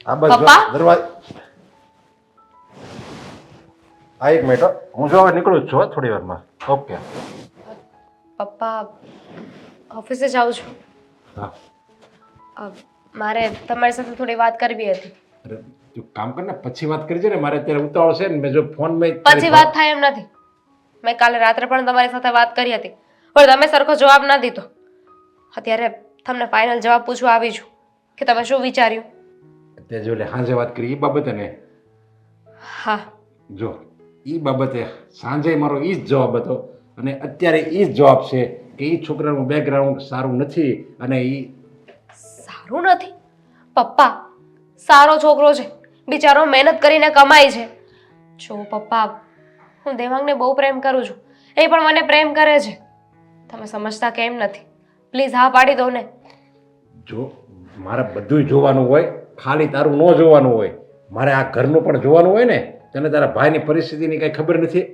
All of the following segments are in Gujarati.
આ બસ જો પપ્પા દરવાજા આ એક મિનિટ હો. હું જો હવે નીકળું જ છું હો થોડી વારમાં. ઓકે. પપ્પા ઓફિસે જાઉં છું. હા મારે તમારી સાથે થોડી વાત કરવી હતી. અરે તું કામ કર ને પછી વાત કરી છે ને મારે અત્યારે ઉતાવળ છે ને મેં જો ફોનમાં પછી વાત થાય એમ નથી. મેં કાલે રાત્રે પણ તમારી સાથે વાત કરી હતી પણ તમે સરખો જવાબ ના દીધો. અત્યારે તમને ફાઇનલ જવાબ પૂછવા આવી છું કે તમે શું વિચાર્યું. તે જો લે સાંજે વાત કરી એ બાબતે ને હા જો એ બાબતે સાંજે મારો એ જ જવાબ હતો અને અત્યારે એ જ જવાબ છે કે એ છોકરાનું બેકગ્રાઉન્ડ સારું નથી અને એ સારું નથી. પપ્પા સારો છોકરો છે, બિચારો મહેનત કરીને કમાય છે. જો પપ્પા હું દેવાંગને બહુ પ્રેમ કરું છું, એ પણ મને પ્રેમ કરે છે. તમે સમજતા કેમ નથી? પ્લીઝ હા પાડી દો ને. જો મારે બધુંય જોવાનું હોય, ખાલી તારું ન જોવાનું હોય. મારે આ ઘરનું પણ જોવાનું હોય ને. તને તારા ભાઈની પરિસ્થિતિની કઈ ખબર નથી?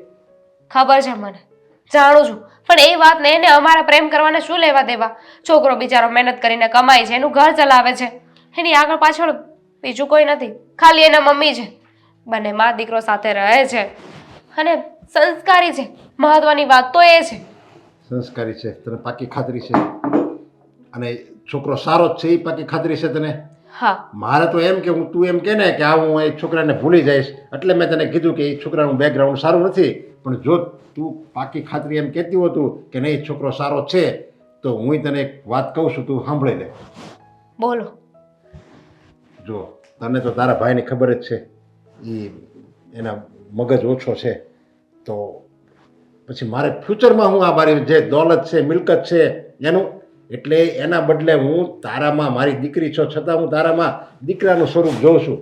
ખબર છે મને, જાણું છું, પણ એ વાત ને એને અમારા પ્રેમ કરવાને શું લેવા દેવા? છોકરો બિચારો મહેનત કરીને કમાય છે, એનું ઘર ચલાવે છે, એની આગળ પાછળ બીજું કોઈ નથી, ખાલી એના મમ્મી છે. બંને મા દીકરો સાથે રહે છે અને સંસ્કારી છે. મહત્વની વાત તો એ છે. સંસ્કારી છે, તને પાકી ખાતરી છે? અને છોકરો સારો જ છે એ પાકી ખાતરી છે તને? હા મારે તો એમ કે હું તું એમ કે ને કે આ હું એ છોકરાને ભૂલી જઈશ એટલે મેં તને કીધું કે એ છોકરાનું બેકગ્રાઉન્ડ સારું નથી. પણ જો તું પાકી ખાતરી એમ કહેતી હોતું કે નહીં છોકરો સારો છે તો હું તને એક વાત કહું છું, તું સાંભળી લે. બોલો. જો તને તો તારા ભાઈની ખબર જ છે એ એના મગજ ઓછો છે તો પછી મારે ફ્યુચરમાં હું આ મારી જે દોલત છે મિલકત છે એનું એટલે એના બદલે હું તારામાં મારી દીકરી છો છતાં હું તારામાં દીકરાનું સ્વરૂપ જોઉં છું.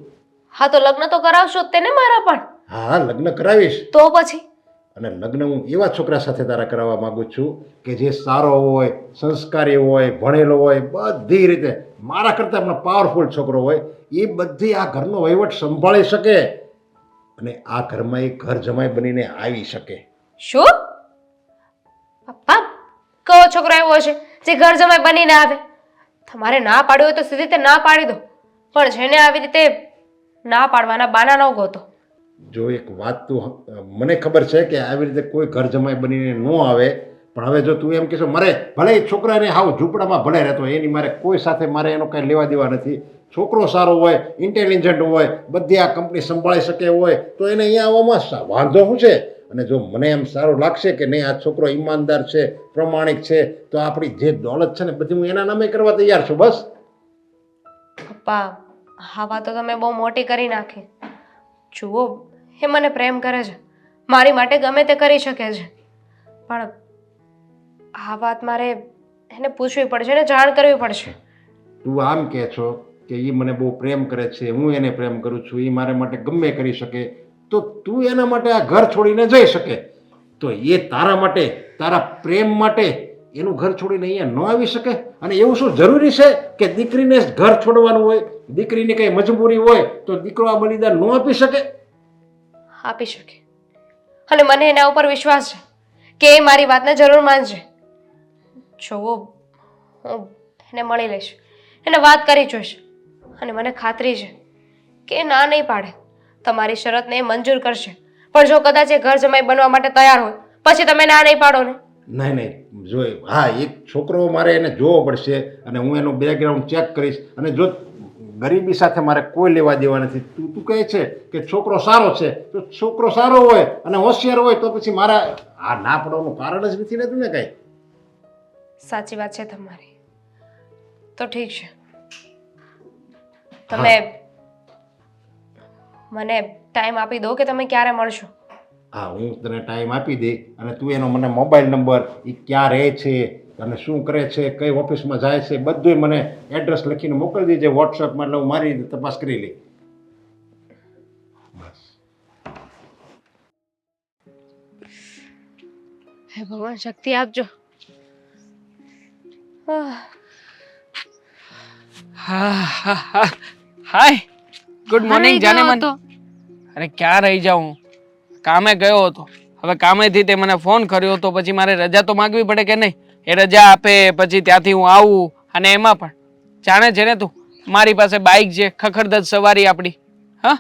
હા તો લગ્ન તો કરાવશો જ તેને મારા પણ. હા લગ્ન કરાવીશ. તો પછી અને લગ્ન હું એવા છોકરા સાથે તારા કરાવવા માંગુ છું કે જે સારો હોય, સંસ્કારી હોય, ભણેલો હોય, બધી રીતે મારા કરતાં પણ પાવરફુલ છોકરો હોય. એ બધી આ ઘરનો વહીવટ સંભાળી શકે અને આ ઘરમાં એક ઘર જમાઈ બનીને આવી શકે. શું? પપ્પા કયો છોકરો એવો છે જે ઘર જમાઈ બનીને આવે? તમારે ના પાડ્યું હોય તો સીધી રીતે ના પાડી દો, પણ જેને આવી રીતે ના પાડવાના બાના ન ગોતો. જો એક વાત તું મને ખબર છે કે આવી રીતે કોઈ ઘર જમાઈ બનીને ન આવે પણ હવે જો તું એમ કહેશો મારે ભલે એ છોકરાને હાવ ઝૂંપડામાં ભલે રહેતો એની મારે કોઈ સાથે મારે એનો કાંઈ લેવા દેવા નથી. છોકરો સારો હોય, ઇન્ટેલિજન્ટ હોય, બધી આ કંપની સંભાળી શકે હોય તો એને અહીંયા આવવામાં વાંધો શું છે? અને જો મને એમ સારું લાગશે કે નહીં આ છોકરો ઈમાનદાર છે, પ્રમાણિક છે તો આપણી જે દોલત છે ને બધી હું એના નામે કરવા તૈયાર છું. બસ. પપ્પા આ વાત તો તમે બહુ મોટી કરી નાખી. જુઓ એ મને પ્રેમ કરે છે, મારી માટે ગમે તે કરી શકે છે, પણ આ વાત મારે એને પૂછવી પડશે ને જાણ કરવી પડશે. તું આમ કહે છો કે એ મને બહુ પ્રેમ કરે છે, હું એને પ્રેમ કરું છું, એ મારા માટે ગમે કરી શકે તો તું એના માટે આ ઘર છોડીને જઈ શકે તો એ તારા માટે તારા પ્રેમ માટે એનું ઘર છોડીને અહીંયા ન આવી શકે? અને એવું શું જરૂરી છે કે દીકરીને જ ઘર છોડવાનું હોય? દીકરીની કંઈ મજબૂરી હોય તો દીકરો આ બલિદાન ન આપી શકે? આપી શકે, અને મને એના ઉપર વિશ્વાસ છે કે એ મારી વાતને જરૂર માનશે. જોવો હું એને મળી લઈશ, એને વાત કરી જોઈશ અને મને ખાતરી છે કે એ ના નહીં પાડે. તમારી શરતને એ મંજૂર કરશે, પણ જો કદાચ એ ઘર જમાઈ બનવા માટે તૈયાર હોય પછી તમે ના નહીં પાડો ને? નહીં નહીં જોઈ હા એક છોકરો મારે એને જોવો પડશે અને હું એનું બેકગ્રાઉન્ડ ચેક કરીશ અને જો ગરીબી સાથે મારે કોઈ લેવા દેવા નથી. તું કહે છે કે છોકરો સારો છે તો છોકરો સારો હોય અને હોશિયાર હોય તો પછી મારા આ ના પડવાનું કારણ જ નથી રહેતું ને કાંઈ. સાચી વાત છે તમારી. તો ઠીક છે, તમે મને ટાઈમ આપી દો કે તમે ક્યારે મળશો. હા હું તને ટાઈમ આપી દઈ અને તું એનો મને મોબાઈલ નંબર એ ક્યાં રહે છે અને શું કરે છે, કઈ ઓફિસમાં જાય છે, બધું મને એડ્રેસ લખીને મોકલી દેજે વોટ્સઅપમાં એટલે હું મારી રીતે તપાસ કરી લઈ. બસ. હે ભગવાન શક્તિ આપજો. હાય ગુડ મોર્નિંગ જાને મન. અરે ક્યાં રહી જાઉં, કામે ગયો હતો. હવે કામેથી તે મને ફોન કર્યો તો પછી મારે રજા તો માંગવી પડે કે નહીં? એ રજા આપે પછી ત્યાંથી હું આવું અને એમાં પણ જાણે છે ને તું મારી પાસે બાઇક છે, ખખડધજ સવારી આપણી. હા,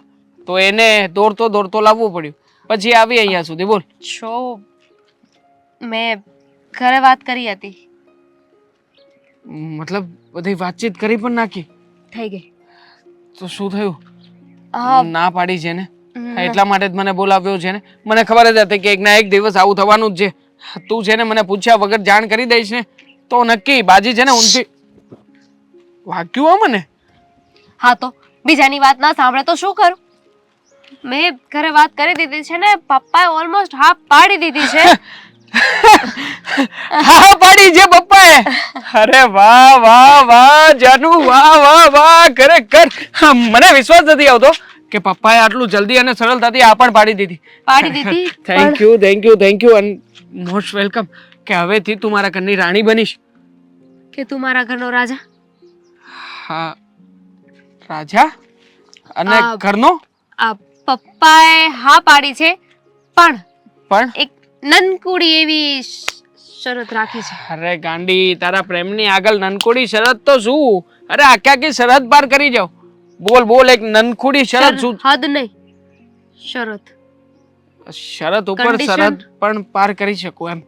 તો એને દોડતો દોડતો લાવવું પડ્યું, પછી આવી અહીંયા સુધી. બોલ. છો મેં ઘરે વાત કરી હતી. મતલબ બધી વાતચીત કરી પણ નાખી? થઈ ગઈ. તો શું થયું? હા, ના પાડી છે ને? હા, એટલા માટે જ મને બોલાવ્યો છે ને? મને ખબર જ હતી કે એક ના એક દિવસ આવું થવાનું જ છે. તું છે ને મને પૂછ્યા વગર જાણ કરી દઈશ ને તો નક્કી બાજી છે ને ઊંધી. વાગ્યું હો મને. હા, તો બીજાની વાત ના સાંભળે તો શું કરું? મેં ઘરે વાત કરી દીધી છે ને, પપ્પાએ ઓલમોસ્ટ હા પાડી દીધી છે. હા પાડી છે પપ્પાએ. અરે વાહ વાહ વાહ જાનુ, વાહ વાહ વાહ, ખરેખર મને વિશ્વાસ નથી આવતો કે પપ્પાએ આટલું જલ્દી અને સરળતાથી આ પણ પાડી દીધી. પાડી દીધી thank you thank you thank you and most welcome. કે હવેથી તું મારા ઘરની રાણી બનીશ. કે તું મારા ઘરનો રાજા. હા, રાજા અને આ ઘરનો આ પપ્પાએ હા પાડી છે, પણ પણ. એક નનકુડી એવી શરત રાખી છે. અરે ગાંડી, તારા પ્રેમની આગળ નનકુડી શરત તો શું? અરે આખી આખી સરહદ પાર કરી જાવ. બોલ બોલ, એક નનકુડી શરત શું? હદ નહીં, શરત. શરત ઉપર Condition. સરહદ પણ પાર કરી શકું એમ?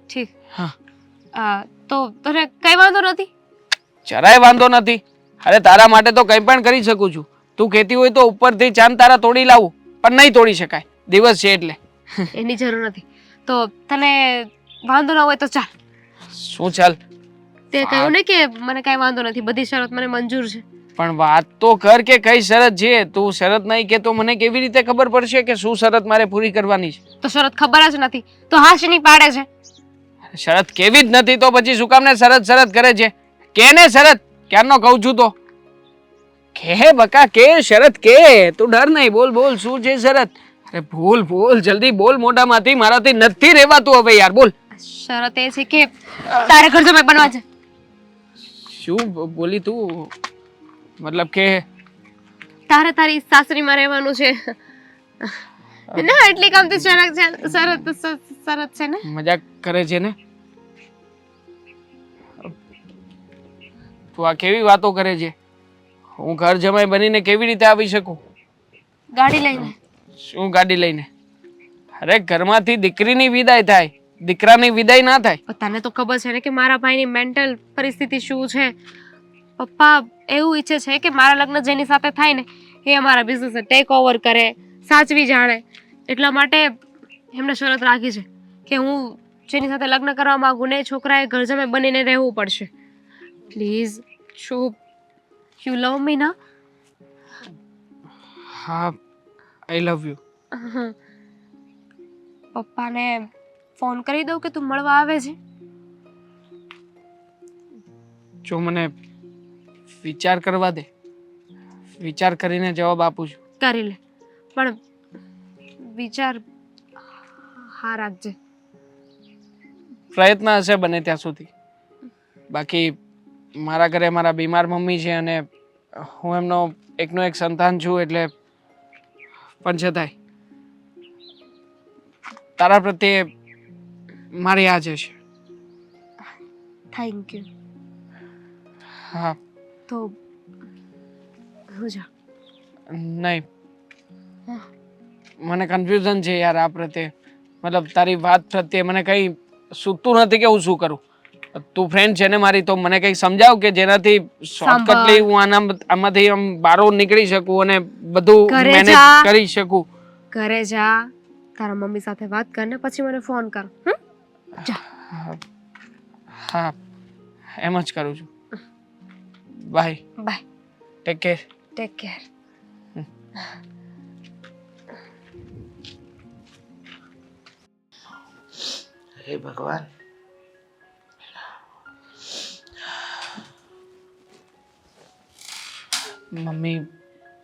ઠીક. હા, તો તને કઈ વાંધો નથી? જરાય વાંધો નથી. અરે તારા માટે તો કંઈ પણ કરી શકું છું. તું કહેતી હોય તો ઉપરથી ચાંદ તારા તોડી લાવું, પણ નહીં તોડી શકાય, દિવસ છે એટલે. એની જરૂર નથી. તો તને વાંધો ના હોય તો ચાલ. શું ચાલ? તે કહ્યું ને કે મને કઈ વાંધો નથી, બધી શરત મને મંજૂર છે. પણ વાત તો કર કે કઈ શરત છે. તું શરત નહીં કે તો મને કેવી રીતે ખબર પડશે કે શું શરત મારે પૂરી કરવાની છે? તો શરત ખબર જ નથી તો હાશની પાડે છે. શરત કેવી જ નથી તો પછી શું કામ ને શરત શરત કરે છે? કે ને શરત, ક્યારનો કહું છું તો. કે બકા કે શરત કે. તું ડર નહીં, બોલ બોલ, શું છે શરત? અરે બોલ બોલ, જલ્દી બોલ મોઢામાંથી, મારાથી નથી રહેવાતું હવે યાર, બોલ. શરત એ છે કે તારે ઘર જમાઈ બનવા છે. શું બોલી તું? મતલબ કે તારે તારી સાસરીમાં રહેવાનું છે. ના એટલી કામથી શરત છે, શરત છે ને. મજાક કરે છે ને? તું આ કેવી વાતો કરે છે? હું ઘર જમાઈ બનીને કેવી રીતે આવી શકું? ગાડી લઈને. શું ગાડી લઈને? અરે ઘરમાંથી દીકરીની વિદાય થાય, દીકરાની વિદાય ના થાય. તને તો ખબર છે ને કે મારા ભાઈની મેન્ટલ પરિસ્થિતિ શું છે. પપ્પા એવું ઈચ્છે છે કે મારા લગ્ન જેની સાથે થાય ને એ અમારા બિઝનેસને ટેક ઓવર કરે, સાચવી જાણે. એટલા માટે એમને શરત રાખી છે કે હું જેની સાથે લગ્ન કરવા માંગુ ને એ છોકરાએ ઘર જમાઈ બનીને રહેવું પડશે. પ્લીઝ શુભ, યુ લવ મી ના? હા, આઈ લવ યુ. પપ્પાને ફોન કરી દઉં કે તું મળવા આવે છે? જો મને વિચાર કરવા દે, વિચાર કરીને જવાબ આપું છું. કરી લે, પણ વિચાર હા રાખજે. પ્રયત્ન હશે બને ત્યાં સુધી. બાકી મારા ઘરે મારા બીમાર મમ્મી છે અને હું એમનો એકનો એક સંતાન છું, એટલે પણ છતાંય તારા પ્રત્યે મારી આ જ છે. Thank you. હા. તો હું જા. નહીં, મને કન્ફ્યુઝન છે યાર આ પ્રત્યે. મતલબ તારી વાત પ્રત્યે મને કંઈ સૂતું નથી કે હું શું કરું. તું ફ્રેન્ડ છે ને મારી, તો મને કંઈ સમજાવ કે જેનાથી શોર્ટકટલી હું આમાંથી આમ બહાર નીકળી શકું અને બધું મેનેજ કરી શકું. ઘરે જા, તારા મમ્મી સાથે વાત કર ને પછી મને ફોન કર. જા. હા, એમ જ કરું છું. Bye. Bye. Take care. Take care. હે ભગવાન, મમ્મી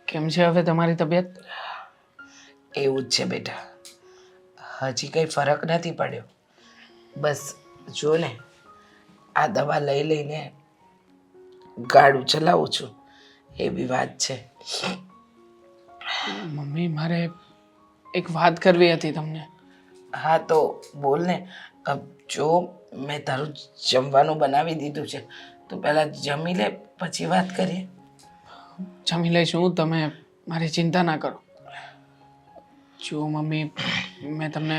કેમ છે હવે તમારી તબિયત? એવું જ છે બેટા, હજી કંઈ ફરક નથી પડ્યો. બસ જો ને, આ દવા લઈ લઈને ગાડું ચલાવું છું, એવી વાત છે. મમ્મી મારે એક વાત કરવી હતી તમને. હા તો બોલ ને. જો મેં તારું જમવાનું બનાવી દીધું છે તો પહેલાં જમી લે, પછી વાત કરીએ. જમી લઈશું, તમે મારી ચિંતા ના કરો. જુઓ મમ્મી, મેં તમને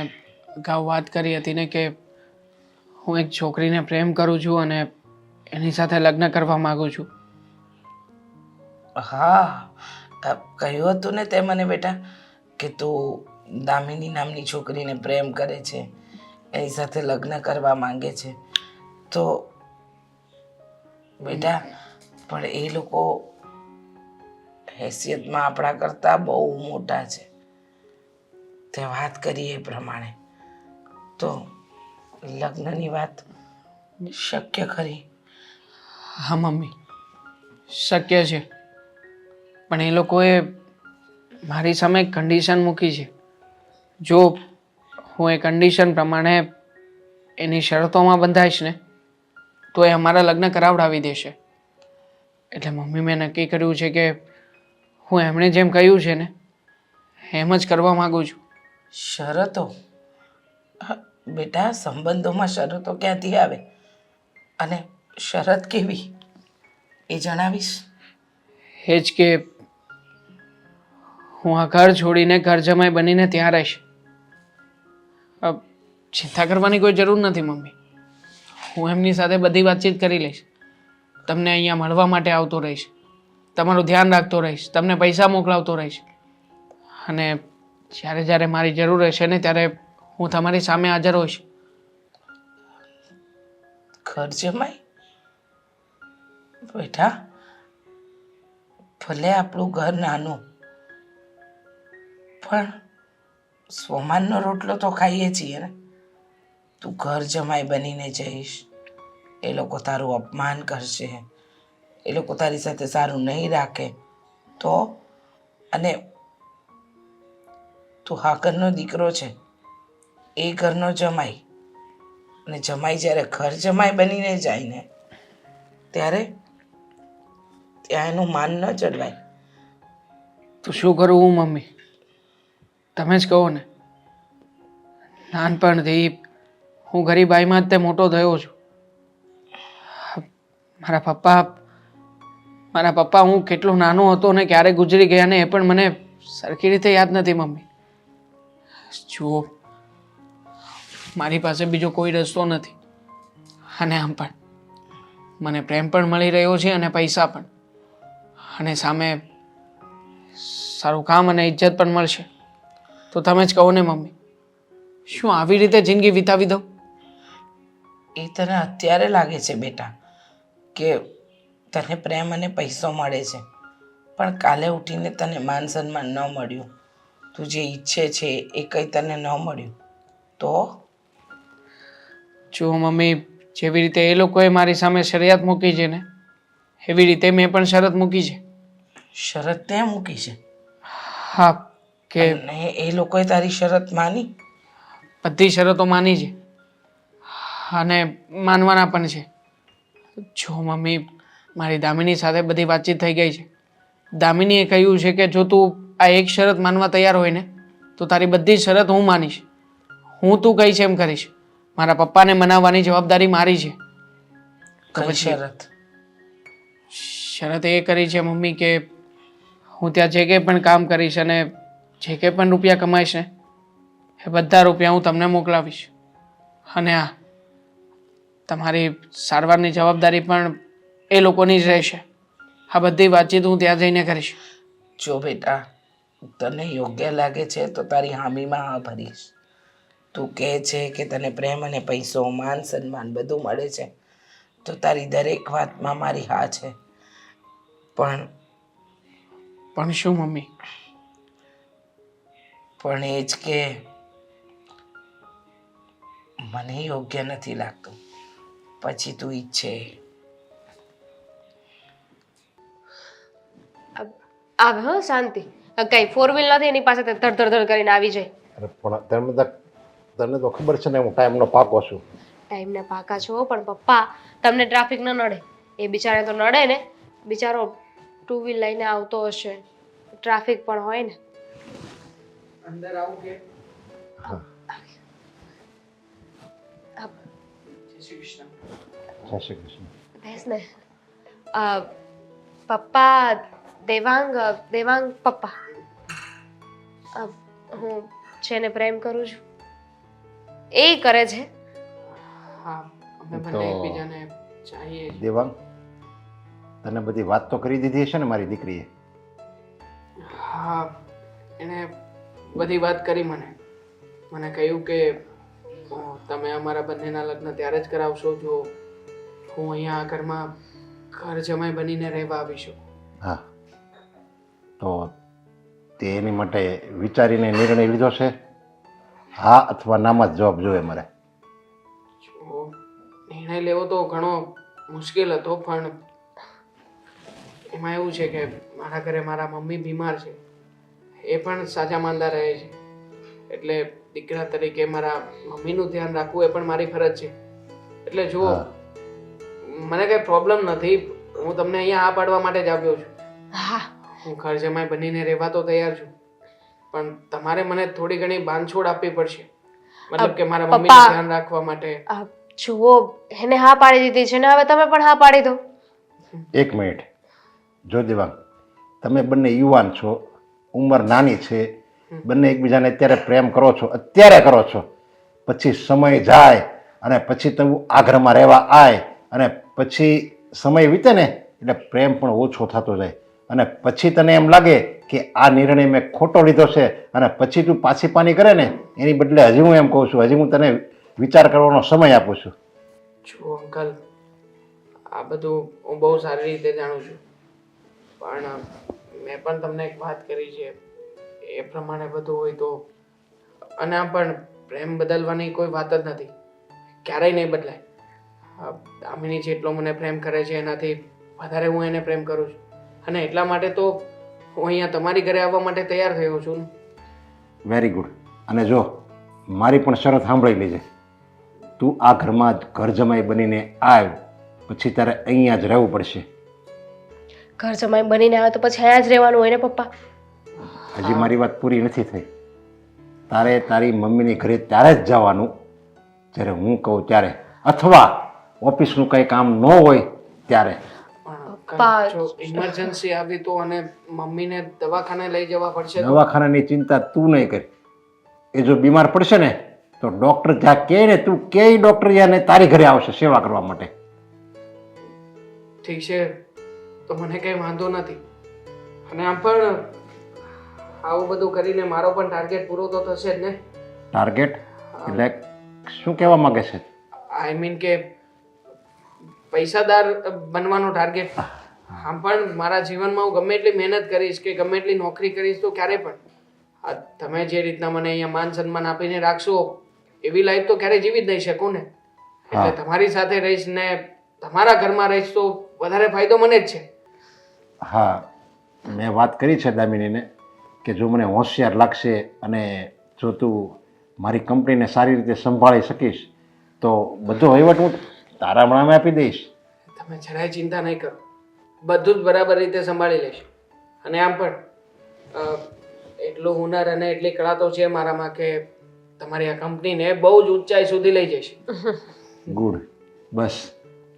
અગાઉ વાત કરી હતી ને કે હું એક છોકરીને પ્રેમ કરું છું અને એની સાથે લગ્ન કરવા માંગુ છું. હા, કહ્યું હતું ને તે મને બેટા કે તું દામિની નામની છોકરીને પ્રેમ કરે છે, એની સાથે લગ્ન કરવા માંગે છે. તો બેટા પણ એ લોકો હેસિયતમાં આપણા કરતાં બહુ મોટા છે. તે વાત કરી એ પ્રમાણે તો લગ્નની વાત શક્ય ખરી? હા મમ્મી, શક્ય છે, પણ એ લોકોએ મારી સામે એક કન્ડિશન મૂકી છે. જો હું એ કન્ડિશન પ્રમાણે એની શરતોમાં બંધાઈશ ને તો એ અમારા લગ્ન કરાવડાવી દેશે. એટલે મમ્મી, મેં નક્કી કર્યું છે કે હું એમણે જેમ કહ્યું છે ને એમ જ કરવા માગું છું. શરતો? બેટા, સંબંધોમાં શરતો ક્યાંથી આવે? અને શરત કેવી એ જણાવીશ? એ જ કે હું આ ઘર છોડીને ઘર જમાઈ બનીને ત્યાં રહીશ. ચિંતા કરવાની કોઈ જરૂર નથી મમ્મી. હું એમની સાથે બધી વાતચીત કરી લઈશ. તમને અહીંયા મળવા માટે આવતો રહીશ, તમારું ધ્યાન રાખતો રહીશ, તમને પૈસા મોકલાવતો રહીશ, અને જ્યારે જ્યારે મારી જરૂર રહેશે ને ત્યારે હું તમારી સામે હાજર હોઈશ. ઘર જમાઈ? બેટા, ભલે આપણું ઘર નાનું, પણ સોમાનનો રોટલો તો ખાઈએ છીએ ને. તું ઘર જમાઈ બનીને જઈશ, એ લોકો તારું અપમાન કરશે, એ લોકો તારી સાથે સારું નહીં રાખે તો? અને તું હા ઘરનો દીકરો છે, એ ઘરનો જમાઈ, અને જમાઈ જ્યારે ઘર જમાઈ બનીને જાય ને ત્યારે ત્યાં એનું માન ન ચડવાય. તો શું કરું હું મમ્મી? તમે જ કહો ને. નાનપણથી હું ગરીબાઈમાં જ તે મોટો થયો છું. મારા પપ્પા હું કેટલો નાનો હતો ને ક્યારે ગુજરી ગયા ને એ પણ મને સરખી રીતે યાદ નથી મમ્મી. જુઓ, મારી પાસે બીજો કોઈ રસ્તો નથી, અને આમ પણ મને પ્રેમ પણ મળી રહ્યો છે અને પૈસા પણ, અને સામે સારું કામ અને ઇજ્જત પણ મળશે. તો તમે જ કહો ને મમ્મી, શું આવી રીતે જિંદગી વિતાવી દઉં? એ તને અત્યારે લાગે છે બેટા કે તને પ્રેમ અને પૈસો મળે છે, પણ કાલે ઉઠીને તને માન સન્માન ન મળ્યું, તું જે ઈચ્છે છે એ કંઈ તને ન મળ્યું તો? જો મમ્મી, જેવી રીતે એ લોકોએ મારી સામે શરત મૂકી છે ને એવી રીતે મેં પણ શરત મૂકી છે. શરત તે મૂકી છે? હા, કે અને એ લોકોએ તારી શરત માની? બધી શરતો માની છે અને માનવાના પણ છે. જો મમ્મી, મારી દામિની સાથે બધી વાતચીત થઈ ગઈ છે. દામિનીએ કહ્યું છે કે જો તું આ એક શરત માનવા તૈયાર હોય ને તો તારી બધી શરત હું માનીશ. હું તું કહીશ એમ કરીશ. મારા પપ્પાને મનાવવાની જવાબદારી મારી છે. તો કઈ પછી શરત? શરત એ કરી છે મમ્મી કે હું ત્યાં જે કંઈ પણ કામ કરીશ અને જે કંઈ પણ રૂપિયા કમાઈશ ને એ બધા રૂપિયા હું તમને મોકલાવીશ. અને આ તમારી સારવારની જવાબદારી પણ એ લોકોની જ રહેશે. આ બધી વાતચીત હું ત્યાં જઈને કરીશ. જો બેટા, તને યોગ્ય લાગે છે તો તારી હામીમાં હા ભરીશ. તું કહે છે કે તને પ્રેમ અને પૈસો, માન સન્માન બધું મળે છે, તો તારી દરેક વાતમાં મારી હા છે. પણ શું મમ્મી? પણ એ જ કે મને યોગ્ય નથી લાગતું. પછી તું ઈચ્છે આવે હો શાંતિ. કઈ 4 વ્હીલ નથી એની પાસે તે ધડ ધડ ધડ કરીને આવી જાય. અરે પણ તને તો ખબર છે ને હું ટાઈમનો પાકો છું. ટાઈમને પાકા છો પણ પપ્પા તમને ટ્રાફિક ન નડે. એ બિચારે તો નડે ને. બિચારો 2 વ્હીલ લઈને આવતો હશે, ટ્રાફિક પણ હોય ને. અંદર આવું કે? હા, જય શ્રી કૃષ્ણ. જય શ્રી કૃષ્ણ. બેસ ને. પપ્પા દેવાંગ પપ્પા, હું જેને પ્રેમ કરું છું એ કરે છે. હા, અમે તો- બંને એકબીજાને ચાહીએ છીએ. દેવાંગ, તને બધી વાત તો કરી દીધી હશે ને મારી દીકરીએ? હા, એણે બધી વાત કરી મને કહ્યું કે તમે અમારા બંનેના લગ્ન ત્યારે જ કરાવશો જો હું અહીંયા આ ઘરમાં ઘર જમાઈ બનીને રહેવા આવીશું. હા, તો તે એની માટે વિચારીને નિર્ણય લીધો છે? હા અથવા નામાં જ જવાબ જોઈએ મારે. જો નિર્ણય લેવો તો ઘણો મુશ્કેલ હતો, પણ એમાં એવું છે કે મારા ઘરે મારા મમ્મી બીમાર છે, એ પણ સાજા માંદા રહે છે, એટલે દીકરા તરીકે મારા મમ્મીનું ધ્યાન રાખવું એ પણ મારી ફરજ છે. એટલે જો હા. મને કઈ પ્રોબ્લેમ નથી, હું તમને અહીંયા આ પાડવા માટે જ આવ્યો છું. હા, હું ઘર જમાઈ બનીને રહેવા તો તૈયાર છું, પણ તમારે મને થોડી ઘણી બાંધછોડ આપવી પડશે, મતલબ કે મારા મમ્મીનું પપ્પા. ધ્યાન રાખવા માટે. જુઓ, એને હા પાડી દીધી છે ને હવે તમે પણ હા પાડી દો. એક મિનિટ, જો દેવાંગ, તમે બંને યુવાન છો, ઉંમર નાની છે, બંને એકબીજાને અત્યારે પ્રેમ કરો છો, અત્યારે કરો છો, પછી સમય જાય અને પછી તું આ ઘરમાં રહેવા આય અને પછી સમય વીતે ને એટલે પ્રેમ પણ ઓછો થતો જાય અને પછી તને એમ લાગે કે આ નિર્ણય મેં ખોટો લીધો છે અને પછી તું પાછી પાની કરે ને એની બદલે હજી હું એમ કહું છું, હજી હું તને વિચાર કરવાનો સમય આપું છું. જો અંકલ, આ બધું હું બહુ સારી રીતે જાણું છું, પણ મેં પણ તમને એક વાત કરી છે, એ પ્રમાણે બધું હોય તો. અને આમ પણ પ્રેમ બદલવાની કોઈ વાત જ નથી, ક્યારેય નહીં બદલાય. દામિની જેટલો મને પ્રેમ કરે છે એનાથી વધારે હું એને પ્રેમ કરું છું, અને એટલા માટે તો હું અહીંયા તમારી ઘરે આવવા માટે તૈયાર થયો છું ને. Very good. અને જો મારી પણ શરત સાંભળી લેજે, તું આ ઘરમાં જ ઘર જમાઈ બનીને આવ પછી તારે અહીંયા જ રહેવું પડશે. ઘર જમાઈ બનીને આવે તો પછી અહીંયા જ રહેવાનું હોય ને પપ્પા. હજી મારી વાત પૂરી નથી થઈ. તારે તારી મમ્મીની ઘરે ત્યારે જ જવાનું જ્યારે હું કહું ત્યારે, અથવા ઓફિસનું કંઈ કામ ન હોય ત્યારે. પણ પપ્પા. અંકલ, જો ઇમરજન્સી આવી તો અને મમ્મીને દવાખાને લઈ જવા પડશે તો? દવાખાનાની ચિંતા તું નહીં કર. એ જો બીમાર પડશે ને તો ડૉક્ટર જ્યાં કહે ને તું કે ડૉક્ટર યાને તારી ઘરે આવશે સેવા કરવા માટે. ઠીક છે, તો મને કંઈ વાંધો નથી. અને આમ પણ આવું બધું કરીને મારો પણ ટાર્ગેટ પૂરો તો થશે જ ને. ટાર્ગેટ એટલે શું કહેવા માંગે છે? આઈ મીન કે પૈસાદાર બનવાનો ટાર્ગેટ. આમ પણ મારા જીવનમાં હું ગમે એટલી મહેનત કરીશ કે ગમે એટલી નોકરી કરીશ તો ક્યારે પણ આ તમે જે રીતના મને અહીંયા માન સન્માન આપીને રાખશો એવી લાઈફ તો ક્યારેય જીવી જ નહીં શકું ને. એટલે તમારી સાથે રહીશ ને તમારા ઘરમાં રહીશ તો વધારે ફાયદો મને જ છે. હા, મેં વાત કરી છે દામિનીને કે જો મને હોશિયાર લાગશે અને જો તું મારી કંપનીને સારી રીતે સંભાળી શકીશ તો બધો વહીવટ હું તારા નામે આપી દઈશ. તમે જરાય ચિંતા નહીં કરો, બધું જ બરાબર રીતે સંભાળી લઈશ. અને આમ પણ એટલું હુનર અને એટલી કળા તો છે મારામાં કે તમારી આ કંપનીને બહુ જ ઊંચાઈ સુધી લઈ જઈશ. ગુડ. બસ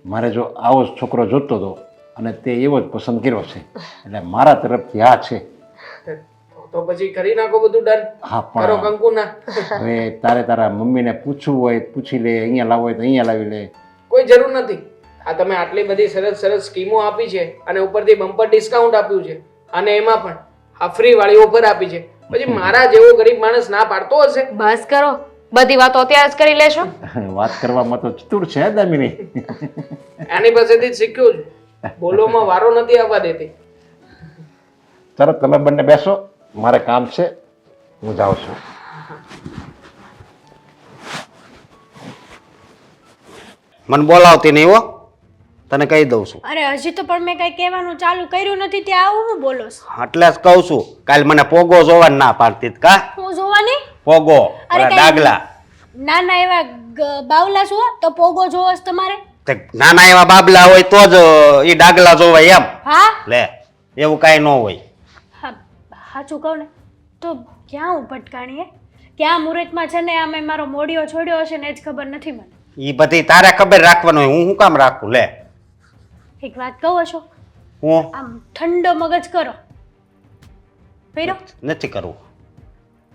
મારે જો આવો જ છોકરો જોતો હતો અને તે એવો જ પસંદ કર્યો છે એટલે મારા તરફથી આ છે. તો પછી કરી નાખો બધું ડન. હા, કરો પણ કંકુના. હવે તારે તારા મમ્મીને પૂછવું હોય પૂછી લે, અહીંયા લાવવું હોય તો અહીંયા લાવી લે. કોઈ જરૂર નથી. આ તમે આટલી બધી સરસ સરસ સ્કીમો આપી છે અને ઉપરથી બમ્પર ડિસ્કાઉન્ટ આપ્યું છે અને એમાં પણ આ ફ્રી વાળી ઓફર આપી છે, પછી મારા જેવો ગરીબ માણસ ના પાડતો હશે? બસ કરો, બધી વાતો અત્યારે જ કરી લેશો. વાત કરવામાં તો ચતુર છે દામિની. એની પાસેથી જ શીખ્યું છું, બોલવામાં વારો નથી આવવા દેતી. ચાલો તમે બંને બેસો, મારે કામ છે, હું જાઉં છું. મને બોલાવતી નહીં હો, તને કહી દઉં છું. અરે હજી તો પણ મેં કઈ કહેવાનું ચાલુ કર્યું નથી ત્યાં આવું હું બોલો છો? એટલે જ કહું છું, કાલ મને પોગો જોવાનું ના પાડતી હતી કા? હું જોવાની પોગો અરે ઓલા કઈ ડાગલા. નાના એવા બાવલા છો તો પોગો જોવો છે તમારે? તે નાના એવા બાબલા હોય તો જ એ ડાગલા જોવાય એમ. હા લે, એવું કાંઈ ન હોય. હા સાચું કહું ને તો ક્યાં હું ભટકાણી હે? ક્યાં મુહૂર્તમાં છે ને આમે મારો મોડિયો છોડ્યો હશે ને એ જ ખબર નથી મને. એ બધી તારે ખબર રાખવાનું હોય, હું શું કામ રાખું? લે, એક વાત કહું છો, હું આમ ઠંડો મગજ કરો પીરો નથી કરવું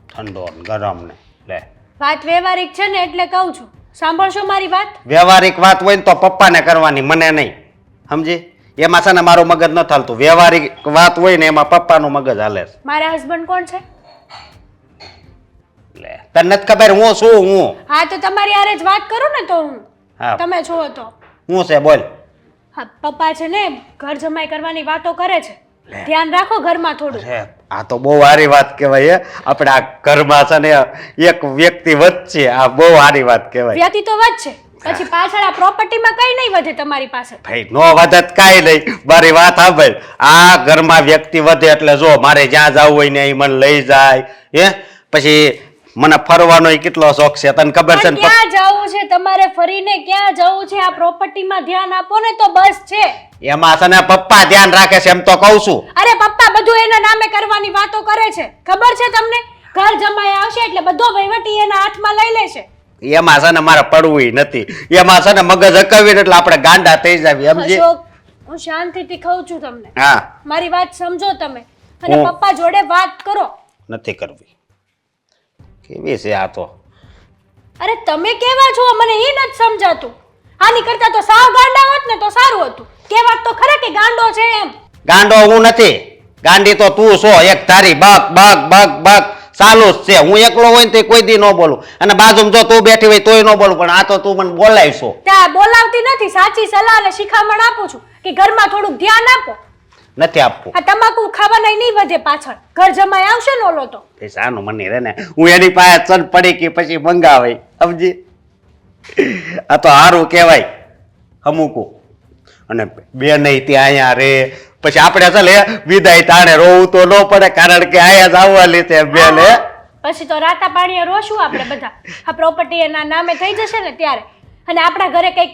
ઠંડો ને ગરમ ને લે વાત વ્યવહારિક છે ને એટલે કહું છું સાંભળશો મારી વાત વ્યવહારિક વાત હોય ને તો પપ્પાને કરવાની મને નહીં સમજી એમાં છે ને મારું મગજ ન ચાલતું વ્યવહારિક વાત હોય ને એમાં પપ્પાનું મગજ હાલે છે મારા હસબન્ડ કોણ છે લે તને નથી ખબર હું શું હું હા તો તમારી હારે જ વાત કરું ને તો હું હા તમે છો તો હું છે બોલ હા પપ્પા છે ને ઘર જમાઈ કરવાની વાતો કરે છે ધ્યાન રાખો ઘરમાં થોડું અરે આ તો બહુ સારી વાત કહેવાય આપણે આ ઘરમાં છે ને એક વ્યક્તિ વધશે આ બહુ સારી વાત કહેવાય વ્યક્તિ તો વધશે પછી પાછળ આ પ્રોપર્ટીમાં કઈ નહીં વધે તમારી પાસે ભાઈ નો વધત કાંઈ નહીં મારી વાત સાંભળ આ ઘરમાં વ્યક્તિ વધે એટલે જો મારે જ્યાં જવું હોય ને એ મને લઈ જાય હે પછી મને ફરવાનો કેટલો શોખ છે તને ખબર છે પણ ને ક્યાં જવું છે તમારે ફરીને ક્યાં જવું છે આ પ્રોપર્ટીમાં ધ્યાન આપો ને તો બસ છે એમાં છે ને પપ્પા ધ્યાન રાખે છે એમ તો કહું છું અરે પપ્પા બધું એના નામે કરવાની વાતો કરે છે ખબર છે તમને ઘર જમાઈ આવશે એટલે બધો વહીવટી એના હાથમાં લઈ લેશે એમાં છે ને મારે પડવું નથી એમાં છે ને મગજ હકાવીને એટલે આપણે ગાંડા થઈ જાવી સમજી અશોક હું શાંતિથી કહું છું તમને હા મારી વાત સમજો તમે અને હું- પપ્પા જોડે વાત કરો નથી કરવી કેવી છે આ તો અરે તમે કેવા છો મને એ નથી સમજાતું આની કરતા તો સાવ ગાંડા હોત ને તો સારું હતું કેવા તો ખરા કે ગાંડો છે એમ ગાંડો હું નથી ગાંડી તો તું છો એક ધારી બક બક બક બક ચાલુ જ છે હું એકલો હોય ને તો કોઈ દી ન બોલું અને બાજુમાં જો તું બેઠી હોય તોય ન બોલું પણ આ તો તું મને બોલાવીશો ત્યાં બોલાવતી નથી સાચી સલાહ અને શિખામણ આપું છું કે ઘરમાં થોડુંક ધ્યાન આપો નથી આપવું આ તમાકુ ખાવાના નહીં વધે પાછળ ઘર જમાઈ આવશે ને ઓલો તો પૈસાનું મને રે ને હું એની પાસે ચલ પડી કે પછી મંગાવે સમજી આ તો સારું કહેવાય અમુકું અને બે નહીં ત્યાં અહીંયા રે પછી આપણે ચાલે વિદાય તાણે રોવું તો ન પડે કારણ કે અહીંયા જ આવવા લીધે બેન હે પછી તો રાતા પાણીએ રોશું આપણે બધા આ પ્રોપર્ટી એના નામે થઈ જશે ને ત્યારે અને આપણા ઘરે કઈક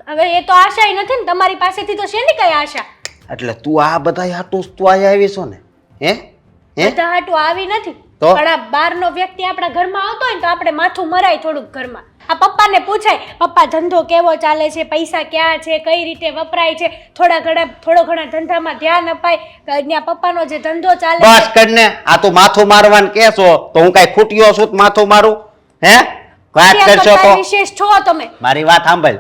હવે એ તો આશા નથી ને તમારી પાસેથી તો શેની કઈ આશા એટલે તું આ બધા હાટું તું અહીંયા આવી છો ને હે હે બધા હાટું આવી નથી તો? પણ આ બહારનો વ્યક્તિ આપણા ઘરમાં આવતો હોય ને તો આપણે માથું મરાય થોડુંક ઘરમાં આ પપ્પાને પૂછાય પપ્પા ધંધો કેવો ચાલે છે પૈસા ક્યાં છે કઈ રીતે વપરાય છે થોડો ઘણા ધંધામાં ધ્યાન અપાય ત્યાં પપ્પાનો જે ધંધો ચાલે બસ છે કરીને આ તું માથું મારવાનું કે છો તો હું કઈ ખૂટ્યો છું તો માથું મારું હે વાત ત્યાં કરશો તો તો કાંઈ વિશેષ છો તમે મારી વાત સાંભળ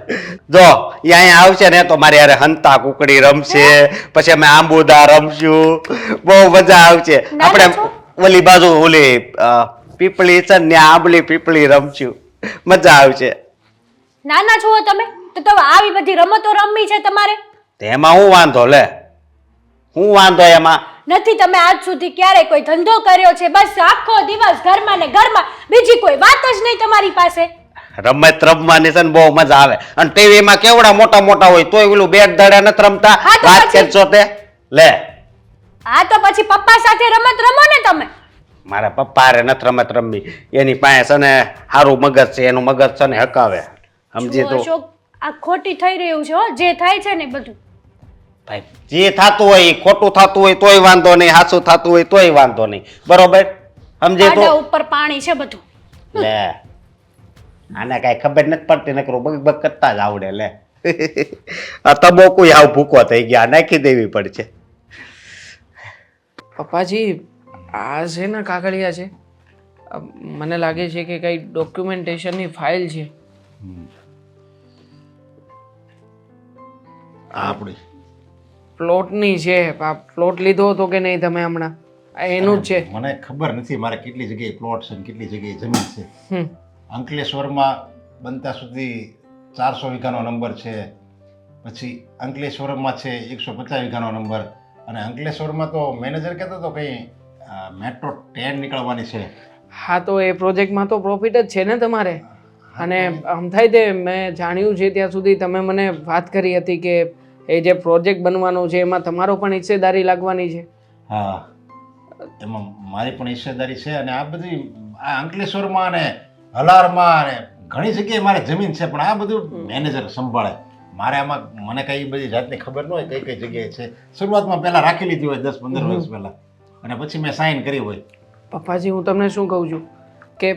જો ઈ અહીંયા આવશે ને તો મારી યારે હંતા કુકડી રમશે પછી અમે આંબુદા રમશું બહુ મજા આવશે નાના આપણે છો? ઓલી બાજુ ઓલી પીપળી છે ને ત્યાં આંબલી પીપળી રમશું મજા આવશે નાના છો તમે તો આવી બધી રમતો રમવી છે તમારે તો એમાં હું વાંધો લે હું વાંધો એમાં નથી તમે આજ સુધી ક્યારે કોઈ ધંધો કર્યો છે બસ આખો દિવસ ઘરમાં ને ઘરમાં બીજી કોઈ વાત જ નહીં તમારી પાસે રમત રમવાની છે ને બહુ મજા આવે અને ટીવીમાં કેવડા મોટા મોટા હોય તોય ઓલું બેટ દડે નથી રમતા હા તો વાત પછી- કરશો તે લે હા તો પછી પપ્પા સાથે રમત રમો ને તમે મારા પપ્પા રે નથી રમત રમવી એની પાસે છે ને સારું મગજ છે એનું મગજ છે ને હકાવે સમજી જુઓ તું અશોક આ ખોટી થઈ રહ્યું છે હો જે થાય છે ને બધું ભાઈ જે થતું હોય ઈ ખોટું થતું હોય તોય વાંધો નહીં સાચું થતું હોય તોય વાંધો નહીં બરોબર સમજે આડા તું ઉપર પાણી છે બધું લે આને કાંઈ ખબર નથી પડતી નકરું બગ બગ કરતા જ આવડે લે આ તબોકું હાવ ભૂકો થઈ ગયા નાખી દેવી પડશે પપ્પાજી આ છે ને કાગળિયા છે મને લાગે છે કે કઈ ડોક્યુમેન્ટેશનની ફાઇલ છે આપણી પ્લોટની છે આ પ્લોટ લીધો હતો કે નહીં તમે હમણાં આ એનું જ છે મને ખબર નથી મારે કેટલી જગ્યાએ પ્લોટ છે ને કેટલી જગ્યાએ જમીન છે હમ અંકલેશ્વરમાં બનતા સુધી 400 વીઘાનો નંબર છે પછી અંકલેશ્વરમાં છે 150 વીઘાનો નંબર અને અંકલેશ્વરમાં તો મેનેજર કહેતો હતો કંઈ મેટ્રો ટ્રેન નીકળવાની છે હા તો એ પ્રોજેક્ટમાં તો પ્રોફિટ જ છે ને તમારે અને આમ થાય તે મેં જાણ્યું છે ત્યાં સુધી તમે મને વાત કરી હતી કે એ જે પ્રોજેક્ટ બનવાનો છે એમાં તમારો પણ હિસ્સેદારી લાગવાની છે હા એમાં મારી પણ હિસ્સેદારી છે અને આ બધી આ અંકલેશ્વરમાં અને હલારમાં અને ઘણી જગ્યાએ મારે જમીન છે પણ આ બધું મેનેજર સંભાળે મારે આમાં મને કઈ બધી જાતની ખબર ન હોય કઈ કઈ જગ્યાએ છે શરૂઆતમાં પહેલાં રાખી લીધી હોય 10-15 વર્ષ પહેલાં અને પછી મેં સાઇન કરી હોય પપ્પાજી હું તમને શું કહું છું કે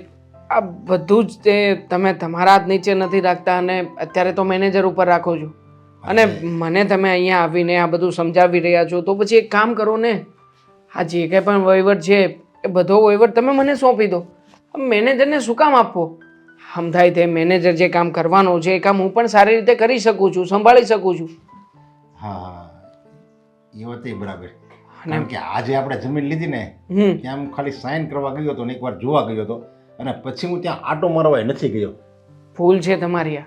આ બધું જ તે તમે તમારા હાથ નીચે નથી રાખતા અને અત્યારે તો મેનેજર ઉપર રાખો છો અને મને તમે અહીંયા આવીને આ બધું સમજાવી રહ્યા છો તો પછી એક કામ કરો ને, આ જે કંઈ પણ વહીવટ છે એ બધો વહીવટ તમે મને સોંપી દો. મેનેજરને શું કામ આપવો? આમ થાય તે મેનેજર જે કામ કરવાનું છે એ કામ હું પણ સારી રીતે કરી શકું છું, સંભાળી શકું છું. હા એ વાત બરાબર. કારણ કે આજે આપણે જમીન લીધી ને ત્યાં હું ખાલી સાઇન કરવા ગયો હતો ને એકવાર જોવા ગયો હતો અને પછી હું ત્યાં આટો મારવા નથી ગયો. ભૂલ છે તમારી આ.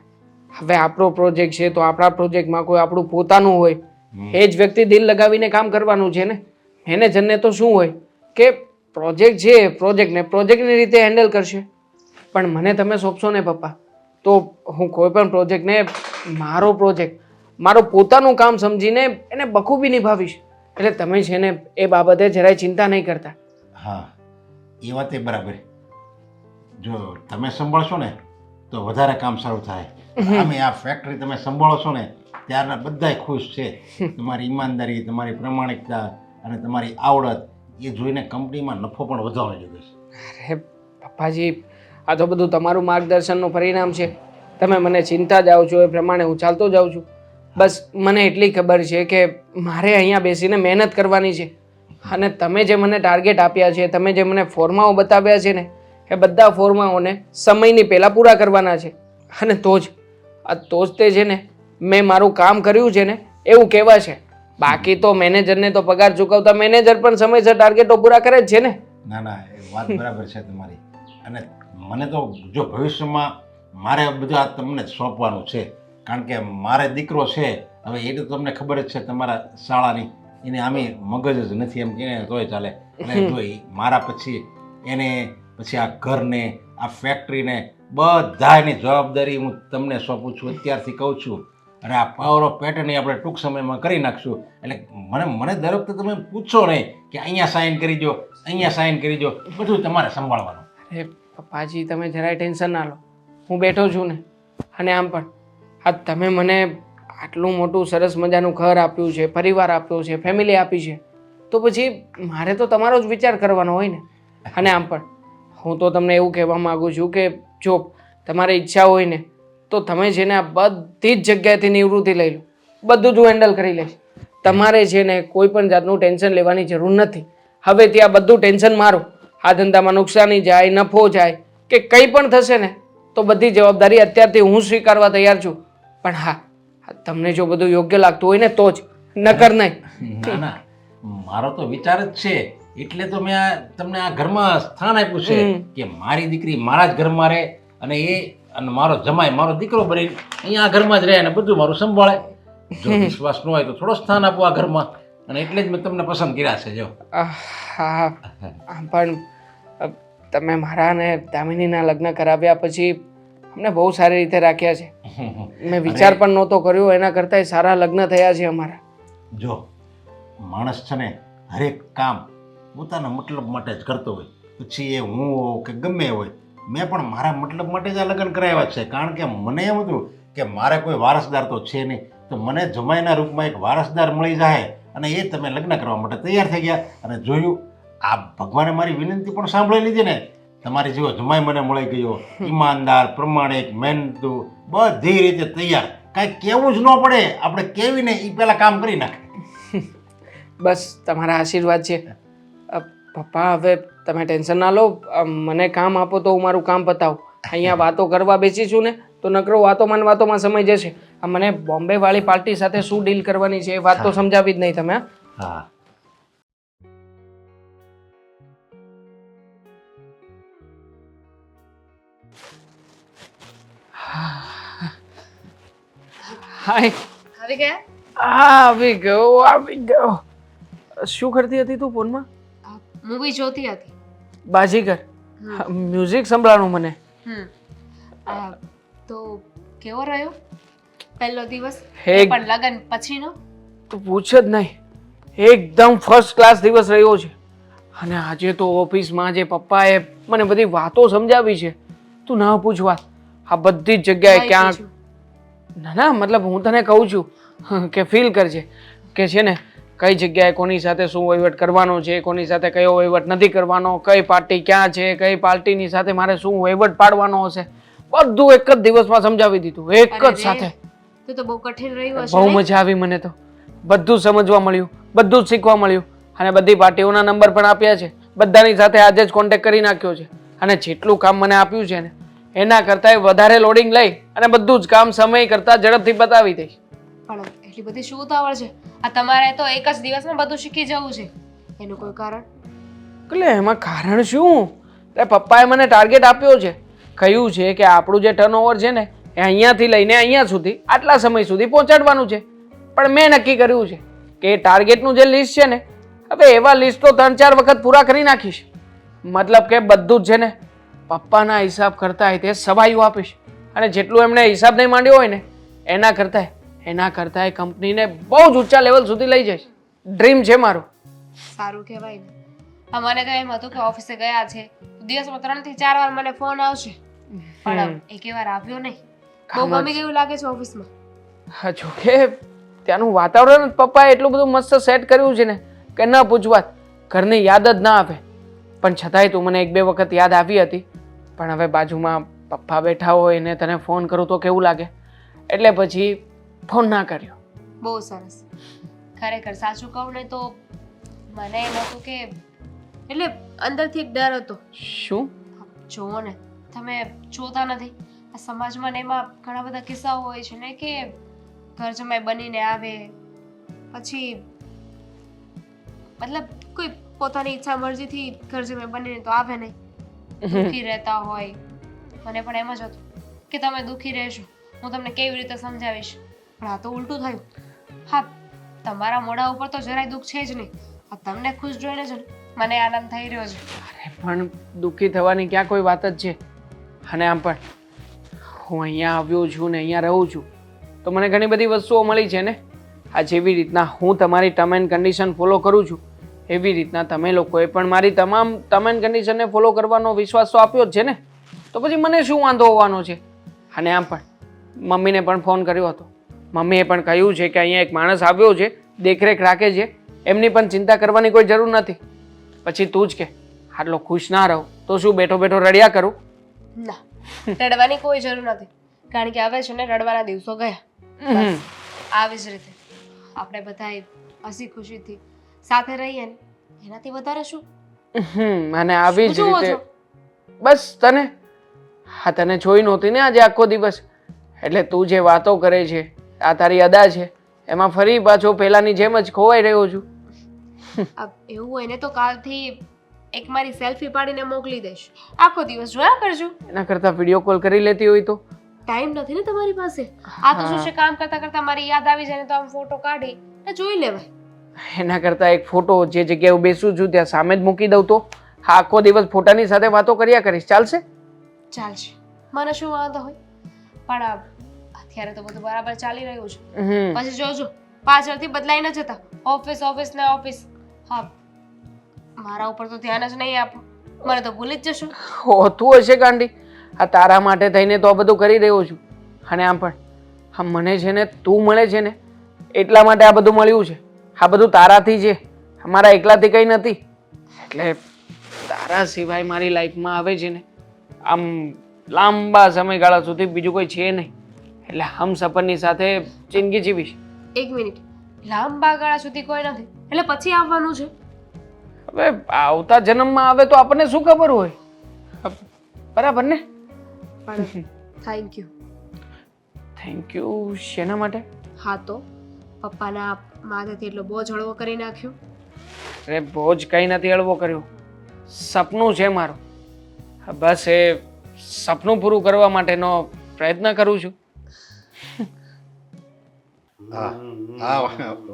હવે આપણો પ્રોજેક્ટ છે તો આપણા પ્રોજેક્ટમાં કોઈ આપણું પોતાનું હોય એ જ વ્યક્તિ દિલ લગાવીને કામ કરવાનું છે ને. મેનેજરને તો શું હોય કે પ્રોજેક્ટ છે પ્રોજેક્ટને પ્રોજેક્ટની રીતે હેન્ડલ કરશે. પણ મને તમે સોંપશો ને પપ્પા તો હું કોઈ પણ પ્રોજેક્ટને મારો પ્રોજેક્ટ મારો પોતાનું કામ સમજીને એને બખૂબી નિભાવીશ. એટલે તમે છે ને એ બાબતે જરાય ચિંતા નહીં કરતા. હા એ વાત બરાબર. જો તમે સંભાળશો ને તો વધારે કામ સારું થાય. અમે આ ફેક્ટરી તમે સંભાળો છો ને ત્યારના બધાય ખુશ છે. તમારી ઈમાનદારી, તમારી પ્રામાણિકતા અને તમારી આવડત એ જોઈને કંપનીમાં નફો પણ વધવાનો જોઈએ છે. અરે પપ્પાજી, આ તો બધું તમારું માર્ગદર્શનનું પરિણામ છે. તમે મને ચિંતા જાઓ છો એ પ્રમાણે હું ચાલતો જાઉં છું. બસ મને એટલી ખબર છે કે મારે અહીંયા બેસીને મહેનત કરવાની છે અને તમે જે મને ટાર્ગેટ આપ્યા છે, તમે જે મને ફોર્માઓ બતાવ્યા છે ને એ બધા ફોર્માઓને સમયની પહેલાં પૂરા કરવાના છે. અને તો જ તે છે ને મેં મારું કામ કર્યું છે ને એવું કહેવાય છે. બાકી તો મેનેજરને તો પગાર ચૂકવતા મેનેજર પણ સમયસર ટાર્ગેટો પૂરા કરે જ છે ને. ના ના એ વાત બરાબર છે તમારી. અને મને તો જો ભવિષ્યમાં મારે બધા તમને સોંપવાનું છે. કારણ કે મારે દીકરો છે હવે એ તો તમને ખબર જ છે તમારા શાળાની એને આમે મગજ જ નથી એમ કે તોય ચાલે. એટલે જો મારા પછી એને પછી આ ઘરને આ ફેક્ટરીને બધાની જવાબદારી હું તમને સોંપું છું અત્યારથી કહું છું. અને આ પાવર ઓફ પેટર્ન આપણે ટૂંક સમયમાં કરી નાખશું. એટલે મને દર વખતે તમે પૂછો નહીં કે અહીંયા સાઇન કરી દો, અહીંયા સાઇન કરી દો, બધું તમારે સંભાળવાનું. અરે પપ્પાજી, તમે જરાય ટેન્શન ના લો, હું બેઠો છું ને. અને આમ પણ આ તમે મને આટલું મોટું સરસ મજાનું ઘર આપ્યું છે, પરિવાર આપ્યો છે, ફેમિલી આપી છે, તો પછી મારે તો તમારો જ વિચાર કરવાનો હોય ને. અને આમ પણ હું તો તમને એવું કહેવા માગું છું કે જો તમારી ઈચ્છા હોય ને તો તમે છે ને આ બધી જ જગ્યાએથી નિવૃત્તિ લઈ લો, બધું જ હું હેન્ડલ કરી લઈશ. તમારે છે ને કોઈ પણ જાતનું ટેન્શન લેવાની જરૂર નથી. હવે ત્યાં બધું ટેન્શન મારું. આ ધંધામાં નુકસાની જાય, નફો જાય કે કંઈ પણ થશે ને તો બધી જવાબદારી અત્યારથી હું સ્વીકારવા તૈયાર છું. પણ હા, તમને જો બધું યોગ્ય લાગતું હોય ને તો જ, નકર નહીં. ના ના મારો તો વિચાર જ છે એટલે તો મેં તમને આ ઘરમાં સ્થાન આપ્યું છે કે મારી દીકરી મારા જ ઘરમાં રહે અને અને મારો જમાઈ મારો દીકરો બની અહીંયા આ ઘરમાં જ રહે અને બધું મારું સંભાળે. જો વિશ્વાસ ન હોય તો થોડો સ્થાન આપો આ ઘરમાં. અને એટલે જ મેં તમને પસંદ કર્યા છે. જો હા, આમ પણ તમે મારા અને દામિનીના લગ્ન કરાવ્યા પછી અમને બહુ સારી રીતે રાખ્યા છે. મેં વિચાર પણ નહોતો કર્યો એના કરતાં સારા લગ્ન થયા છે અમારા. જો માણસ છે ને હરેક કામ પોતાના મતલબ માટે જ કરતો હોય, પછી એ હું હોઉં કે ગમે હોય. મેં પણ મારા મતલબ માટે જ આ લગ્ન કરાવ્યા છે. કારણ કે મને એમ હતું કે મારે કોઈ વારસદાર તો છે નહીં, તો મને જમાઈના રૂપમાં એક વારસદાર મળી જાય અને એ તમે લગ્ન કરવા માટે તૈયાર થઈ ગયા. અને જોયું આ ભગવાને મારી વિનંતી પણ સાંભળી લીધી ને. તમારી જેવો જમાઈ મને મળી ગયો, ઈમાનદાર, પ્રમાણિક, મહેનતુ, બધી રીતે તૈયાર. કાંઈ કહેવું જ ન પડે, આપણે કેવીને એ પહેલાં કામ કરી નાખે. બસ તમારા આશીર્વાદ છે. પપ્પા હવે તમે ટેન્શન ના લો, મને કામ આપો તો હું મારું કામ પતાવું. અહીંયા વાતો કરવા બેસીશું ને તો નકરો વાતોમાં સમય જશે. આ મને બોમ્બે વાળી પાર્ટી સાથે શું ડીલ કરવાની છે એ વાત તો સમજાવી જ નહીં તમે. હા હાય, આવી ગયા? આવી ગયો. શું કરતી હતી તું ફોનમાં? મૂવી જોતી હતી. બાજીગર? મ્યુઝિક સંભળાણું મને. તો કેવો રહ્યો પહેલો દિવસ? હે પણ લગન પછીનો? તું પૂછ જ નહીં, એકદમ ફર્સ્ટ ક્લાસ દિવસ રહ્યો છે. અને આજે તો ઓફિસમાં જે પપ્પાએ મને બધી વાતો સમજાવી છે તું ના પૂછ વાત. આ બધી જ જગ્યાએ ક્યાંક ના મતલબ હું તને કહું છું કે ફીલ કરજે કે છે ને કઈ જગ્યાએ કોની સાથે શું વહીવટ કરવાનો છે, કોની સાથે કયો વહીવટ નથી કરવાનો, કઈ પાર્ટી ક્યાં છે, કઈ પાર્ટીની સાથે મારે શું વહીવટ પાડવાનો હશે, બધું એક જ દિવસમાં સમજાવી દીધું, એક જ સાથે. તો બહુ કઠિન રહ્યું હશે બહુ નહીં? મજા આવી મને તો. બધું સમજવા મળ્યું, બધું જ શીખવા મળ્યું અને બધી પાર્ટીઓના નંબર પણ આપ્યા છે. બધાની સાથે આજે જ કોન્ટેક્ટ કરી નાખ્યો છે અને જેટલું કામ મને આપ્યું છે ને એના કરતાં વધારે લોડિંગ લઈ અને બધું જ કામ સમય કરતાં ઝડપથી બતાવી દઈશ. પણ એટલી બધી શું ઉતાવળ છે? આ તમારે તો એક જ દિવસમાં બધું શીખી જવું છે. એનું કોઈ કારણ? એટલે એમાં કારણ શું? એટલે પપ્પાએ મને ટાર્ગેટ આપ્યો છે. કહ્યું છે કે આપણું જે ટર્નઓવર છે ને એ અહીંયાથી લઈને અહીંયા સુધી આટલા સમય સુધી પહોંચાડવાનું છે. પણ મેં નક્કી કર્યું છે કે એ ટાર્ગેટનું જે લિસ્ટ છે ને હવે એવા લિસ્ટ તો 3-4 વખત પૂરા કરી નાખીશ. મતલબ કે બધું જ છે ને પપ્પાના હિસાબ કરતાં તે સવાયું આપીશ અને જેટલું એમણે હિસાબ નહીં માંડ્યો હોય ને એના કરતાં એ કંપનીને બહુ જ ઊંચા લેવલ સુધી લઈ જઈશ. ડ્રીમ છે મારું. સારું કહેવાય ને. મને તો એમ હતું કે ઓફિસે ગયા છે દિવસમાં 3 થી 4 વાર મને ફોન આવશે, પણ એકે વાર આવ્યો નહીં. બહુ ગમી ગયું લાગે છે ઓફિસમાં. હા, જોકે ત્યાંનું વાતાવરણ પપ્પાએ એટલું બધું મસ્ત સેટ કર્યું છે ને કે ન પૂછવાત. ઘરની યાદ જ ના આવે. પણ છતાંય તું મને 1-2 વખત યાદ આવી હતી. પણ હવે બાજુમાં પપ્પા બેઠા હોય ને તને ફોન કરું તો કેવું લાગે, એટલે પછી ફોન ના કર્યો. બહુ સરસ. ખરેખર સાચું કહું ને તો મને એમ હતું કે એટલે અંદરથી એક ડર હતો. શું? જુઓ ને, તમે જોતા નથી આ સમાજમાં ને એમાં ઘણા બધા કિસ્સાઓ હોય છે ને કે ઘર જમાઈ બનીને આવે પછી મતલબ કોઈ પોતાની ઈચ્છા મરજીથી ઘર જમાઈ બનીને તો આવે નહીં, દુઃખી રહેતા હોય. મને પણ એમ જ હતું કે તમે દુઃખી રહેશો, હું તમને કેવી રીતે સમજાવીશ, પણ આ તો ઉલટું થયું. હા, તમારા મોઢા ઉપર તો જરાય દુઃખ છે જ નહીં. આ તમને ખુશ જોઈને જ મને આનંદ થઈ રહ્યો છે. અરે પણ દુઃખી થવાની ક્યાં કોઈ વાત જ છે. અને આમ પણ હું અહીંયા આવ્યો છું ને અહીંયા રહું છું તો મને ઘણી બધી વસ્તુઓ મળી છે ને. આ જેવી રીતના હું તમારી ટર્મ એન્ડ કન્ડિશન ફોલો કરું છું એવી રીતના તમે લોકોએ પણ મારી તમામ ટર્મ એન્ડ કન્ડિશનને ફોલો કરવાનો વિશ્વાસ તો આપ્યો જ છે ને. તો પછી મને શું વાંધો હોવાનો છે? અને આમ પણ મમ્મીને પણ ફોન કર્યો હતો. મમ્મીએ પણ કહ્યું છે કે અહીંયા એક માણસ આવ્યો છે, દેખરેખ રાખે છે, એમની પણ ચિંતા કરવાની કોઈ જરૂર નથી. પછી તું જ કે આટલો ખુશ ના રહો તો શું બેઠો બેઠો રડ્યા કરું? ના, રડવાની કોઈ જરૂર નથી, કારણ કે હવે છે ને રડવાના દિવસો ગયા. બસ આવી જ રીતે આપણે બધા હસી ખુશીથી સાથે રહીએ ને એનાથી વધારે શું? અને આવી જ શું જુઓ રીતે છો? બસ તને જોઈ નહોતી ને આજે આખો દિવસ, એટલે તું જે વાતો કરે છે આ તારી અદા છે એમાં ફરી પાછો પહેલાની જેમ જ ખોવાઈ રહ્યો છું. એવું હોય ને તો કાલથી એક મારી સેલ્ફી પાડીને મોકલી દઈશ, આખો દિવસ જોયા કરજો. એના કરતાં વિડીયો કોલ કરી લેતી હોય તો? ટાઈમ નથી ને તમારી પાસે. આ તો શું છે, કામ કરતા કરતા મારી યાદ આવી જાય ને તો આમ ફોટો કાઢી ને જોઈ લેવાય. એના કરતાં એક ફોટો જે જગ્યાએ હું બેસું છું ત્યાં સામે જ મૂકી દઉં તો આખો દિવસ ફોટાની સાથે વાતો કર્યા કરીશ, ચાલશે? ચાલશે, મને શું વાંધો હોય. પણ અત્યારે તો બધું બરાબર ચાલી રહ્યું છે. પછી જોજો પાછળથી બદલાઈ ન જતા, ઓફિસ ઓફિસ ને ઓફિસ. હા, મારા ઉપર તો ધ્યાન જ નહીં આપો, મને તો ભૂલી જ જશો. હોતું હશે ગાંડી, આ તારા માટે થઈને તો આ બધું કરી રહ્યો છું. અને આમ પણ હા મને છે ને તું મળે છે ને એટલા માટે આ બધું મળ્યું છે. આ બધું તારાથી છે, અમારા એકલાથી કંઈ નથી. એટલે તારા સિવાય મારી લાઈફમાં આવે છે ને આમ લાંબા સમયગાળા સુધી બીજું કોઈ છે નહીં. એટલે હમસફરની સાથે જિંદગી જીવીશ. 1 મિનિટ, લાંબા ગાળા સુધી કોઈ નથી એટલે પછી આવવાનું છે? હવે આવતા જન્મમાં આવે તો આપણને શું ખબર હોય, બરાબર ને? પણ થેન્ક યુ. થેન્ક યુ શેના માટે? હા તો પપ્પાના માથેથી એટલો બોજ હળવો કરી નાખ્યો. અરે બોજ કંઈ નથી હળવો કર્યો, સપનું છે મારું. બસ એ સપનું પૂરું કરવા માટેનો પ્રયત્ન કરું છું. હા હા,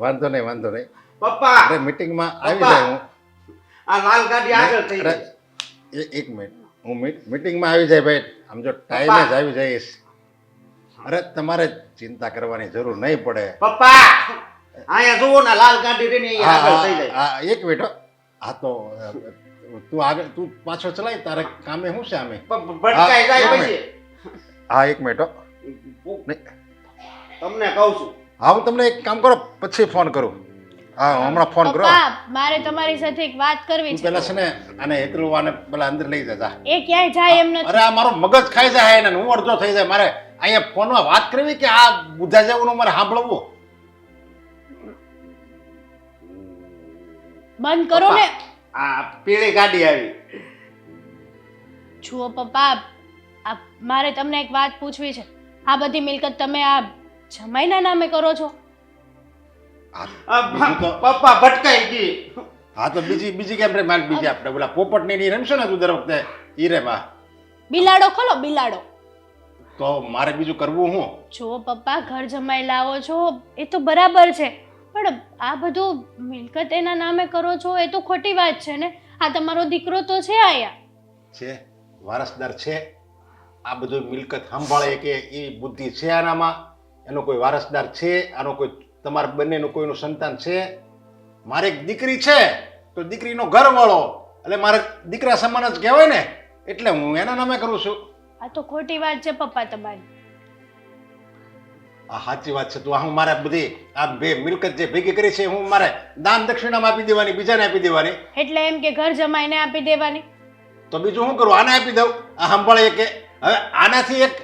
વાંધો નહીં. પપ્પા અરે મીટિંગમાં આવી જાય હું. આ લાલ ગાડી આગળ થઈ અરે, ગઈ. એક મિનિટ, હું મીટિંગમાં આવી જાય ભાઈ. આમ જો ટાઈમે જ આવી જઈશ. અરે તમારે ચિંતા કરવાની જરૂર નહીં પડે. પપ્પા અહીંયા જુઓ ને લાલ ગાડી રહીને અહીંયા આગળ થઈ જાય. હા, એક મિનિટ હો. હા તો તું પાછો ચલાય, તારે કામે શું છે આમે? ભટકાઈ જાય પછી. હા, એક મિનિટ હો. તમને કહું છું. હા, હું તમને એક કામ કરો પછી ફોન કરું. હા હું હમણાં ફોન કરો પપ્પા મારે તમારી સાથે એક વાત કરવી તું છે પેલા છે ને આને એકલું આને પેલા અંદર લઈ જા જા. એ ક્યાંય જાય એમ નથી અરે આ મારો મગજ ખાઈ જાય એને હું અડધો થઈ જાય મારે અહીંયા ફોનમાં વાત કરવી કે આ બુધા જેવું મારે સાંભળવું બંધ કરો ને આ પીળી ગાડી આવી જુઓ પપ્પા આ મારે તમને એક વાત પૂછવી છે આ બધી મિલકત તમે આ જમાઈના નામે કરો છો બીજું તો પપ્પા ભટકાઈ ગઈ હા તો બીજી કેમ રે માલ બીજી આપણે બોલા પોપટ ની રમશો ને તું દર વખતે ઈ રે બા બિલાડો ખોલો બિલાડો તો મારે બીજું કરવું હું જુઓ પપ્પા ઘર જમાઈ લાવો છો એ તો બરાબર છે પણ આ બધું મિલકત એના નામે કરો છો એ તો ખોટી વાત છે ને આ તમારો દીકરો તો છે આયા છે વારસદાર છે આ બધું મિલકત સંભાળે કે એ બુદ્ધિ છે આનામાં એનો કોઈ વારસદાર છે આનો કોઈ તમારા બંનેનું કોઈનું સંતાન છે મારે એક દીકરી છે તો દીકરીનો ઘર વાળો એટલે મારે દીકરા સમાન જ કહેવાય ને એટલે હું એના નામે કરું છું આ તો ખોટી વાત છે પપ્પા તમારી આ સાચી વાત છે તો હું મારે બધી આ બે મિલકત જે ભેગી કરી છે હું મારે દાન દક્ષિણામાં આપી દેવાની બીજાને આપી દેવાની એટલે એમ કે ઘર જમાઈને આપી દેવાની તો બીજું શું કરું આને આપી દઉં આ સંભાળે કે હવે આનાથી એક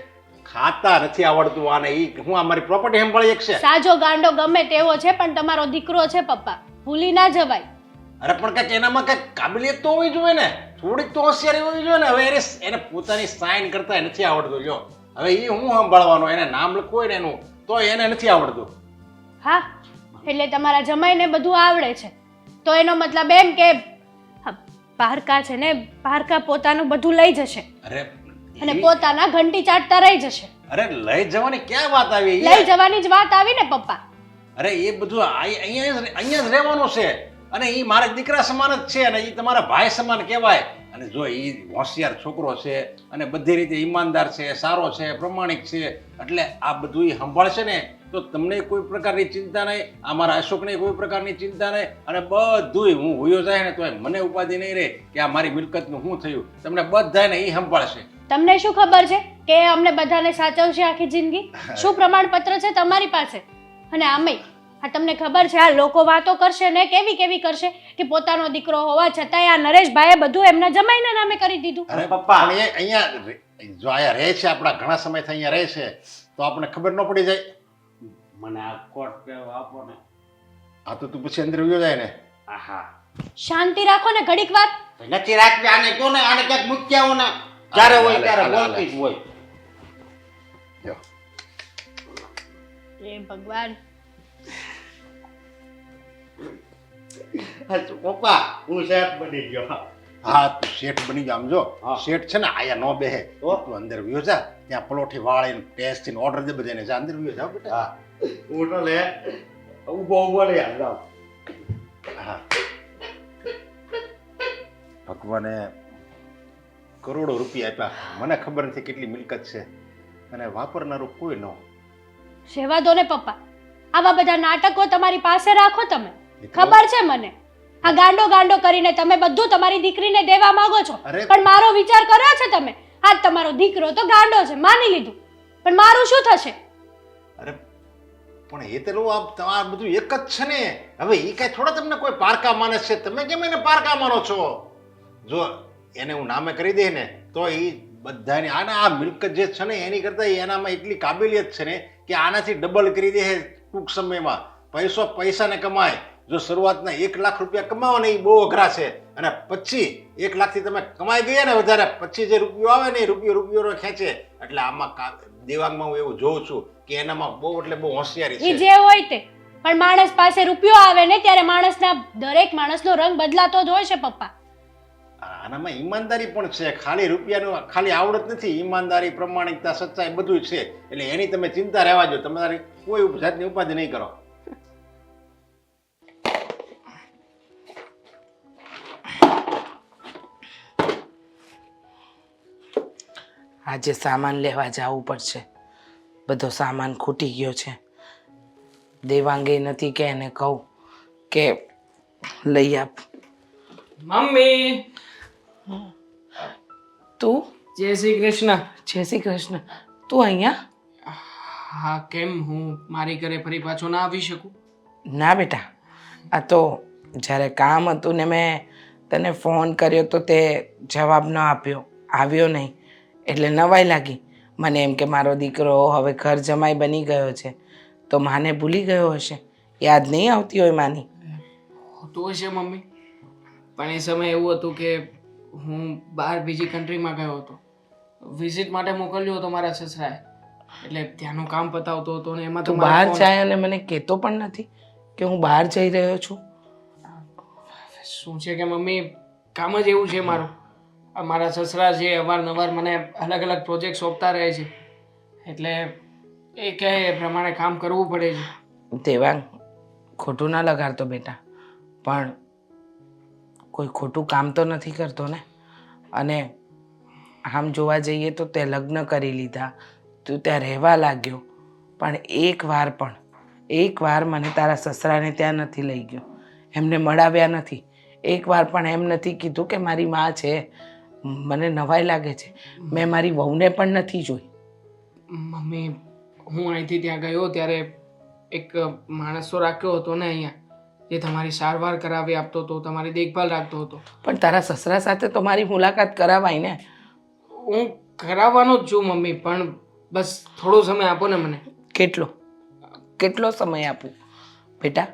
ખાતા નથી આવડતું આને ઈ હું આ મારી પ્રોપર્ટી સંભાળી એક છે સાજો ગાંડો ગમે તેવો છે પણ તમારો દીકરો છે પપ્પા ભૂલી ના જવાય અરે પણ કઈક એનામાં કઈક કાબિલિયત તો હોવી જોઈએ ને થોડીક તો હોશિયારી હોવી જોઈએ ને હવે એને પોતાની સાઇન કરતા નથી આવડતું જો હવે એ હું સંભાળવાનો એને નામ લખવું હોય ને એનું તો એને નથી આવડતું હા એટલે તમારા જમાઈને બધું આવડે છે તો એનો મતલબ એમ કે હા, પારકા છે ને પારકા પોતાનું બધું લઈ જશે અરે અને પોતાના ઘંટી ચાટતા રહી જશે અરે લઈ જવાની ક્યાં વાત આવી લઈ જવાની જ વાત આવી ને પપ્પા અરે એ બધું અહીંયા જ રહેવાનું છે અને એ મારા દીકરા સમાન જ છે અને એ તમારા ભાઈ સમાન કહેવાય અને જો એ હોશિયાર છોકરો છે અને બધી રીતે ઈમાનદાર છે સારો છે પ્રમાણિક છે એટલે આ બધું એ સંભાળશે ને તો તમને કોઈ પ્રકારની ચિંતા નહીં અમારા અશોકને કોઈ પ્રકારની ચિંતા નહીં અને બધુંય હું હોયો જાય ને તો મને ઉપાધિ નહીં રહે કે આ મારી મિલકતનું શું થયું તમને બધાને એ સંભાળશે તમને શું ખબર છે કે અમને બધાને સાચવશે આખી જિંદગી શું પ્રમાણપત્ર છે તમારી પાસે અને આમે આ તમને ખબર છે આ લોકો વાતો કરશે ને કેવી કરશે કે પોતાનો દીકરો હોવા છતાંય આ નરેશભાઈએ બધું એમના જમાઈના નામે કરી દીધું અરે પપ્પા પણ એ અહીંયા જો અહીંયા રહે છે આપણા ઘણા સમયથી અહીંયા રહે છે તો આપણને ખબર ન પડી જાય મને આ કોટ પહેરવા આપો ને આ તો તું પછી અંદર વયો જાય ને આહા શાંતિ રાખો ને ઘડીક વાર નથી રાખવી આને જો ને આને ક્યાંક મૂક્યા હો ને જ્યારે હોય ત્યારે બોલતી જ હોય જો એ ભગવાન પપ્પા હું શેઠ બની ગયો હા તું શેઠ બની જા આમ જો હા. શેઠ છે ને આયા નો બેહે તું અંદર વયો જા ત્યાં પલોઠી વાળીને ટેસ્ટ થી ઓર્ડર દે બધાને જા અંદર વયો જા બેટા હા હું તો લે ઉભો લે જાવ હા ભગવાને કરોડો રૂપિયા આપ્યા મને ખબર નથી કેટલી મિલકત છે અને વાપરનારું કોઈ ન હોય. સેવા દો ને પપ્પા આવા બધા નાટકો તમારી પાસે રાખો તમે ખબર છે મને આ ગાંડો કરીને તમે બધું તમારી દીકરીને દેવા માંગો છો અરે. પણ મારો વિચાર કર્યો છે તમે આજ તમારો દીકરો તો ગાંડો છે માની લીધું પણ મારું શું થશે અરે પણ એ તો તમારું બધું એક જ છે ને હવે એ કઈ થોડા તમને કોઈ પારકા માને છે તમે કેમ એને પારકા માનો છો જો એને હું નામે કરી દે ને તો એ બધાને આના આ મિલકત જે છે ને એની કરતા એનામાં એટલી કાબિલિયત છે ને કે આનાથી ડબલ કરી દે ટૂંક સમયમાં પૈસાને કમાય જો શરૂઆતના 1 લાખ રૂપિયા કમાવો ને એ બહુ અઘરા છે અને પછી 1 લાખથી તમે કમાઈ ગયા ને વધારે પછી જે રૂપિયો આવે ને એ રૂપિયો ખેંચે એટલે આમાં દેવાંગમાં હું એવું જોઉં છું કે એનામાં બહુ એટલે બહુ હોશિયારી એ છે જે હોય તે પણ માણસ પાસે રૂપિયો આવે ને ત્યારે દરેક માણસનો રંગ બદલાતો જ હોય છે પપ્પા આનામાં ઈમાનદારી પણ છે ખાલી રૂપિયાનું ખાલી આવડત નથી ઈમાનદારી પ્રમાણિકતા સચ્ચાઈ બધું છે એટલે એની તમે ચિંતા રહેવા દો તમારી કોઈ જાતની ઉપાધિ નહીં કરો આજે સામાન લેવા જવું પડશે બધો સામાન ખૂટી ગયો છે દેવાંગે નથી કે એને કહું કે લઈ આપ મમ્મી તું જય શ્રી કૃષ્ણ. જય શ્રી કૃષ્ણ તું અહીંયા હા કેમ હું મારી ઘરે ફરી પાછો ના આવી શકું? ના બેટા આ તો જ્યારે કામ હતું ને મેં તને ફોન કર્યો તો તે જવાબ ન આપ્યો, આવ્યો નહીં, એટલે નવાઈ લાગી મને એમ કે મારો દીકરો હવે ઘર જમાઈ બની ગયો છે તો માને ભૂલી ગયો હશે, યાદ નહીં આવતી હોય માની. હોતું હશે મમ્મી, પણ એ સમયે એવું હતું કે હું બહાર બીજી કન્ટ્રીમાં ગયો હતો, વિઝિટ માટે મોકલ્યો હતો મારા સસરાએ, એટલે ત્યાંનું કામ પતાવતો હતો ને એમાં તું તમારો બહાર phone- જાય અને મને કહેતો પણ નથી કે હું બહાર જઈ રહ્યો છું. શું છે કે મમ્મી, કામ જ એવું છે મારું. આ મારા સસરા છે અવારનવાર મને અલગ અલગ પ્રોજેક્ટ સોંપતા રહે છે, એટલે એ કહે એ પ્રમાણે કામ કરવું પડે છે. દેવાંગ, ખોટું ના લગાડતો બેટા, પણ કોઈ ખોટું કામ તો નથી કરતો ને. અને આમ જોવા જઈએ તો તે લગ્ન કરી લીધા, તું ત્યાં રહેવા લાગ્યો, પણ એક વાર મને તારા સસરાને ત્યાં નથી લઈ ગયો, એમને મળાવ્યા નથી, એક વાર પણ એમ નથી કીધું કે મારી માં છે. મને નવાઈ લાગે છે, મેં મારી વહુને પણ નથી જોઈ. મમ્મી, હું અહીંથી ત્યાં ગયો ત્યારે એક માણસ તો રાખ્યો હતો ને અહીંયા, જે તમારી સારવાર કરાવી આપતો હતો, તમારી દેખભાલ રાખતો હતો. પણ તારા સસરા સાથે તો મારી મુલાકાત કરાવાય ને. હું કરાવવાનો જ છું મમ્મી, પણ બસ થોડો સમય આપો ને મને. કેટલો સમય આપું બેટા?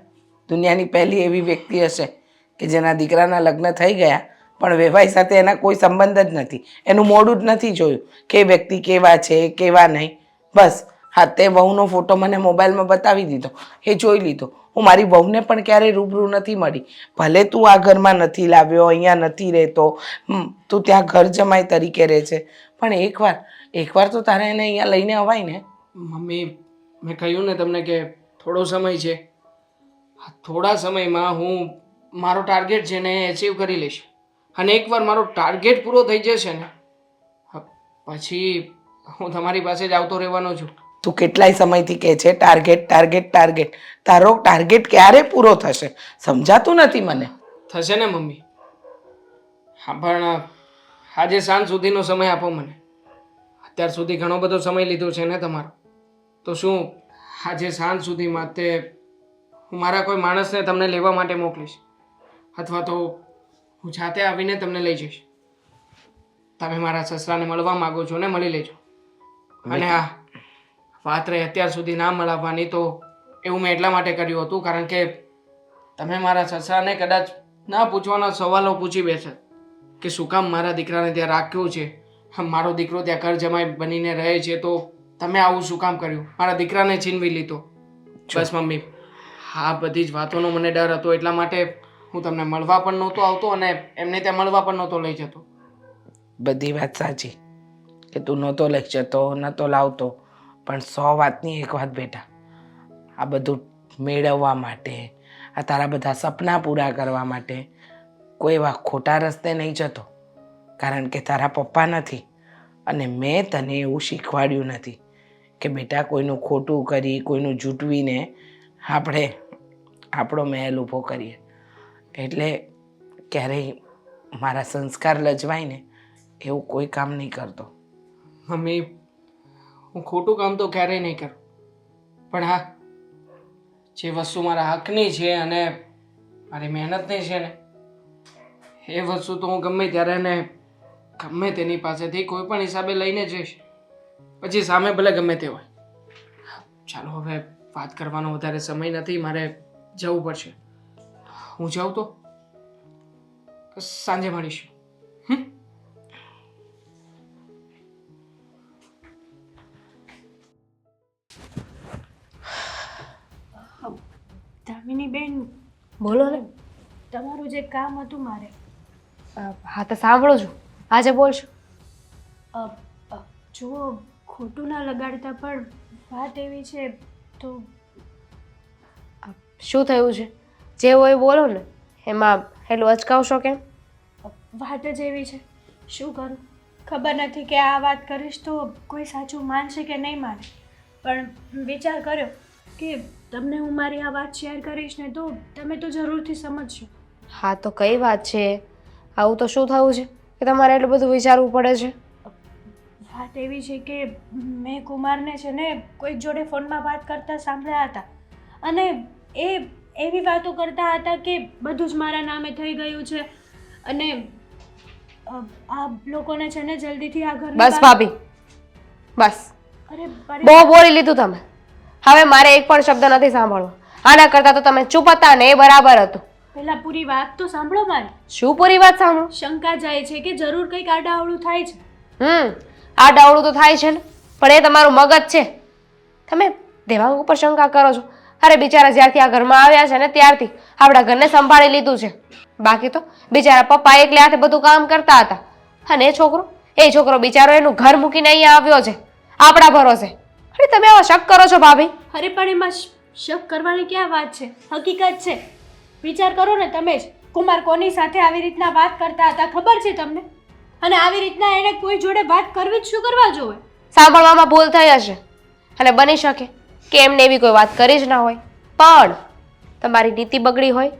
દુનિયાની પહેલી એવી વ્યક્તિ હશે કે જેના દીકરાના લગ્ન થઈ ગયા પણ વેવાઈ સાથે એના કોઈ સંબંધ જ નથી, એનું મોઢું જ નથી જોયું કે એ વ્યક્તિ કેવા છે કેવા નહીં. બસ હા, તે વહુનો ફોટો મને મોબાઈલમાં બતાવી દીધો, એ જોઈ લીધો. હું મારી વહુને પણ ક્યારેય રૂબરૂ નથી મળી. ભલે તું આ ઘરમાં નથી લાવ્યો, અહીંયા નથી રહેતો, તું ત્યાં ઘર જમાઈ તરીકે રહે છે, પણ એકવાર તો તારે એને અહીંયા લઈને અવાય ને. મમ્મી, મેં કહ્યું ને તમને કે થોડો સમય છે, આ થોડા સમયમાં હું મારો ટાર્ગેટ છે ને એ અચીવ કરી લઈશ, અને એકવાર મારો ટાર્ગેટ પૂરો થઈ જશે ને પછી હું તમારી પાસે જ આવતો રહેવાનો છું. તું કેટલાય સમયથી કહે છે ટાર્ગેટ. તારો ટાર્ગેટ ક્યારે પૂરો થશે સમજાતું નથી મને. થશે ને મમ્મી, હા, પણ આજે સાંજ સુધીનો સમય આપો મને. અત્યાર સુધી ઘણો બધો સમય લીધો છે ને તમારો, તો શું આજે સાંજ સુધીમાં તે હું મારા કોઈ માણસને તમને લેવા માટે મોકલીશ, અથવા તો હું જાતે આવીને તમને લઈ જઈશ. તમે મારા સસરાને મળવા માગો છો ને મળી લેજો. અને હા, વાત રહી અત્યાર સુધી ના મળવાની, તો એવું મેં એટલા માટે કર્યું હતું કારણ કે તમે મારા સસરાને કદાચ ના પૂછવાના સવાલો પૂછી બેસે કે શું કામ મારા દીકરાને ત્યાં રાખ્યું છે, મારો દીકરો ત્યાં ઘર જમાઈ બનીને રહે છે, તો તમે આવું શું કામ કર્યું, મારા દીકરાને છીનવી લીધો. બસ મમ્મી, આ બધી જ વાતોનો મને ડર હતો, એટલા માટે હું તમને મળવા પણ નહોતો આવતો અને એમને ત્યાં મળવા પણ નહોતો લઈ જતો. બધી વાત સાચી કે તું નહોતો લઈ જતો, નહોતો લાવતો, પણ 100 વાતની એક વાત બેટા, આ બધું મેળવવા માટે, આ તારા બધા સપના પૂરા કરવા માટે કોઈ એવા ખોટા રસ્તે નહીં જતો, કારણ કે તારા પપ્પા નથી અને મેં તને એવું શીખવાડ્યું નથી કે બેટા કોઈનું ખોટું કરી, કોઈનું જૂટવીને આપણે આપણો મહેલ ઊભો કરીએ. એટલે ક્યારેય મારા સંસ્કાર લજવાય ને એવું કોઈ કામ નહીં કરતો. મમ્મી, હું ખોટું કામ તો ક્યારેય નહીં કરું, પણ હા, જે વસ્તુ મારા હકની છે અને મારી મહેનતની છે ને એ વસ્તુ તો હું ગમે ત્યારે ને ગમે તેની પાસેથી કોઈ પણ હિસાબે લઈને જઈશ, પછી સામે ભલે ગમે તે હોય. ચાલો, હવે વાત કરવાનો વધારે સમય નથી, મારે જવું પડશે. હું જાઉં તો સાંજે મળીશું. દામિની બેન, બોલો ને. તમારું જે કામ હતું મારે, હા તો સાંભળું છું, આજે બોલશો. જુઓ, ખોટું ના લગાડતા, પણ વાત એવી છે તો શું થયું છે? જે હોય બોલો ને, એમાં હેલું અચકાવશો કેમ? વાત જ એવી છે, શું કરું ખબર નથી કે આ વાત કરીશ તો કોઈ સાચું માનશે કે નહીં માને, પણ વિચાર કર્યો કે તમને હું મારી આ વાત શેર કરીશ ને તો તમે તો જરૂરથી સમજશો. હા તો કઈ વાત છે? આવું તો શું થયું છે કે તમારે એટલું બધું વિચારવું પડે છે? વાત એવી છે કે મેં કુમારને છે ને કોઈક જોડે ફોનમાં વાત કરતા સાંભળ્યા હતા, અને એવી વાતો કરતા હતા કે બધું જ મારા નામે થઈ ગયું છે અને આ લોકોને છે ને જલ્દીથી આ ઘર બસ ભાભી, બસ અરે બહુ બોલી લીધું તમે. હવે મારે એક પણ શબ્દ નથી સાંભળવો. આના કરતા તો તમે ચૂપ હતા ને એ બરાબર હતું. પહેલા પૂરી વાત તો સાંભળો મારી. શું પૂરી વાત સાંભળો? શંકા જાય છે કે જરૂર કંઈક આડાઅવળું થાય છે. આ ડાવડું તો થાય છે ને, પણ એ તમારું મગજ છે. તમે દેવાંગ ઉપર શંકા કરો છો. અરે બિચારા જ્યારથી આ ઘરમાં આવ્યા છે ને ત્યારથી આપણા ઘરને સંભાળી લીધું છે. બાકી તો બિચારા પપ્પા એકલે હાથે બધું કામ કરતા હતા. અને એ છોકરો બિચારો એનું ઘર મૂકીને અહીંયા આવ્યો છે આપણા ભરોસે. અરે તમે આવા શક કરો છો ભાભી? અરે પણ એમાં શક કરવાની ક્યાં વાત છે? હકીકત છે. વિચાર કરો ને તમે જ. કુમાર કોની સાથે આવી રીતના વાત કરતા હતા ખબર છે તમને? અને આવી રીતના એને કોઈ જોડે વાત કરવી જ શું કરવા જોવે? સાંભળવામાં ભૂલ થઈ હશે અને બની શકે કે એમને એવી કોઈ વાત કરી જ ના હોય, પણ તમારી નીતિ બગડી હોય.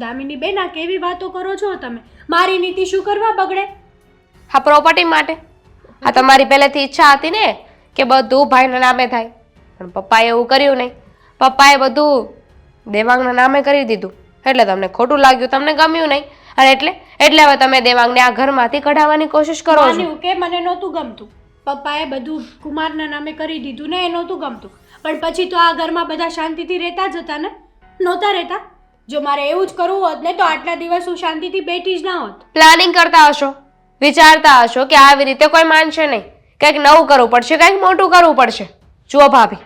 દામિની બેન, આ કેવી વાતો કરો છો તમે? મારી નીતિ શું કરવા બગડે? આ પ્રોપર્ટી માટે. આ તમારી પહેલેથી ઈચ્છા હતી ને કે બધું ભાઈના નામે થાય, પણ પપ્પાએ એવું કર્યું નહીં. પપ્પાએ બધું દેવાંગના નામે કરી દીધું એટલે તમને ખોટું લાગ્યું, તમને ગમ્યું નહીં અને એટલે હવે તમે દેવાંગને આ ઘરમાંથી કઢાવવાની કોશિશ કરો છો. માન્યું કે મને નહોતું ગમતું. પપ્પાએ બધું કુમારના નામે કરી દીધું ને એ નહોતું ગમતું, પણ પછી તો આ ઘરમાં બધા શાંતિથી રહેતા જ હતા ને? નહોતા રહેતા? જો મારે એવું જ કરવું હોત ને તો આટલા દિવસ હું શાંતિથી બેઠી જ ના હોત. પ્લાનિંગ કરતા હશો, વિચારતા હશો કે આવી રીતે કોઈ માનશે નહીં, કંઈક નવું કરવું પડશે, કંઈક મોટું કરવું પડશે. જુઓ ભાભી,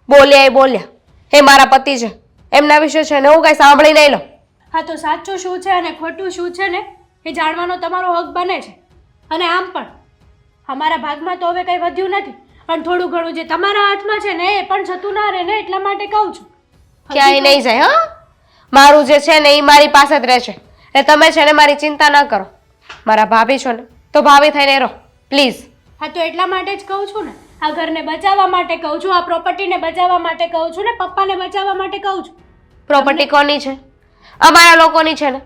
બોલ્યા એ બોલ્યા, એ મારા પતિ છે, એમના વિશે છે ને હું કંઈ સાંભળી નહીં લઉં. હા તો સાચું શું છે અને ખોટું શું છે ને એ જાણવાનો તમારો હક બને છે. અને આમ પણ અમારા ભાગમાં તો હવે કંઈ વધ્યું નથી, પણ થોડું ઘણું જે તમારા હાથમાં છે ને એ પણ જતું ના રહે ને એટલા માટે કહું છું. ક્યાંય નહીં જાય. હા, મારું જે છે ને એ મારી પાસે જ રહેશે. ને તમે છે ને મારી ચિંતા ન કરો. મારા ભાભી છો ને તો ભાભી થઈને રહો પ્લીઝ. હા તો એટલા માટે જ કહું છું ને, આ ઘરને બચાવવા માટે કહું છું, આ પ્રોપર્ટીને બચાવવા માટે કહું છું ને પપ્પાને બચાવવા માટે કહું છું. પ્રોપર્ટી કોની છે? અમારા લોકોની છે ને,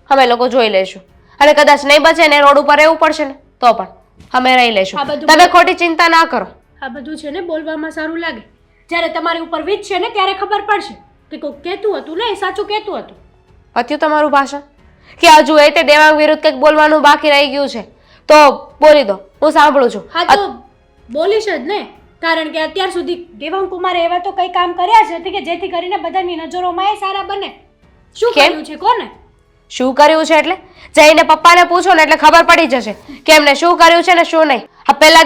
અમે લોકો જોઈ લઈશું. અને કદાચ નહીં બચે ને રોડ ઉપર રહેવું પડશે ને તો પણ અમે રહી લઈશું. આ બધું તમે ખોટી ચિંતા ના કરો. આ બધું છે ને બોલવામાં સારું લાગે, જ્યારે તમારી ઉપર વીજ છે ને ત્યારે ખબર પડશે કે કોઈક કહેતું હતું ને એ સાચું કહેતું હતું. પત્યું તમારું ભાષણ કે હજુ એ તે દેવાંગ વિરુદ્ધ કંઈક બોલવાનું બાકી રહી ગયું છે તો બોલી દો, હું સાંભળું છું. હા તો બોલીશ જ ને, કારણ કે અત્યાર સુધી દેવાંગ કુમારે એવા તો કઈ કામ કર્યા જ નથી કે જેથી કરીને બધાની નજરોમાં એ સારા બને. શું કેમ? કર્યું છે કોને? શું કર્યું છે એટલે જઈને પપ્પાને પૂછો ને એટલે ખબર પડી જશે કે એમને શું કર્યું છે ને શું નહીં. આ પહેલા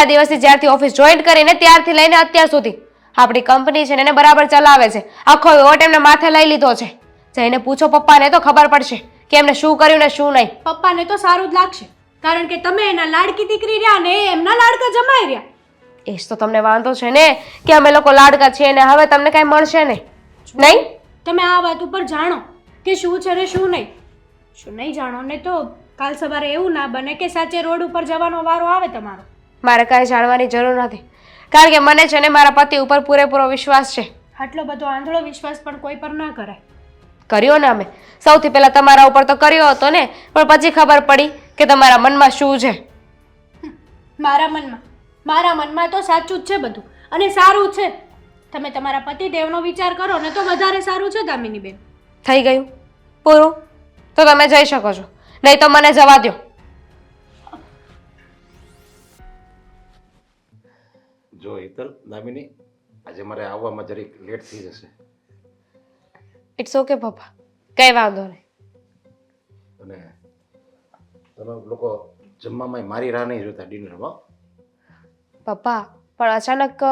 દિવસથી જ્યારથી ઓફિસ જોઈન કરીને ત્યારથી લઈને અત્યાર સુધી આપણી કંપની છે ને એને બરાબર ચલાવે છે. આખો વોટ એમને માથે લઈ લીધો છે. જઈને પૂછો પપ્પાને તો ખબર પડશે કે એમને શું કર્યું ને શું નહીં. પપ્પાને તો સારું જ લાગશે, કારણ કે તમે એના લાડકી દીકરી રહ્યા ને એ એમના લાડકા જમાઈ રહ્યા. એ જ તો તમને વાંધો છે ને કે અમે લોકો લાડકા છીએ ને હવે તમને કાંઈ મળશે નહીં. નહીં તમે આ વાત ઉપર જાણો કે શું છે ને શું નહીં. શું નહીં જાણો ને તો કાલ સવારે એવું ના બને કે સાચે રોડ ઉપર જવાનો વારો આવે તમારો. મારે કાંઈ જાણવાની જરૂર નથી, કારણ કે મને છે ને મારા પતિ ઉપર પૂરેપૂરો વિશ્વાસ છે. આટલો બધો આંધળો વિશ્વાસ પણ કોઈ પર ના કરાય. કર્યો ને અમે સૌથી પહેલા તમારા ઉપર તો કર્યો હતો ને, પણ પછી ખબર પડી કે તમારા મનમાં શું છે. મારા મનમાં તો સાચું જ છે બધું અને સારું છે. તમે તમારા પતિદેવનો વિચાર કરો ને તો વધારે સારું છે દામિની બેન. થઈ ગયું પૂરું? તો તમે જઈ શકો છો, નહીં તો મને જવા દો. જો હિતલ, દામિની, આજે મારે આવવામાં જરીક લેટ થઈ જશે ઇટ્સ ઓકે પપ્પા, કંઈ વાંધો નહીં. અને તમે લોકો જમવામાં મારી રાહ નહીં જોતા ડિનરમાં. પપ્પા પણ અચાનક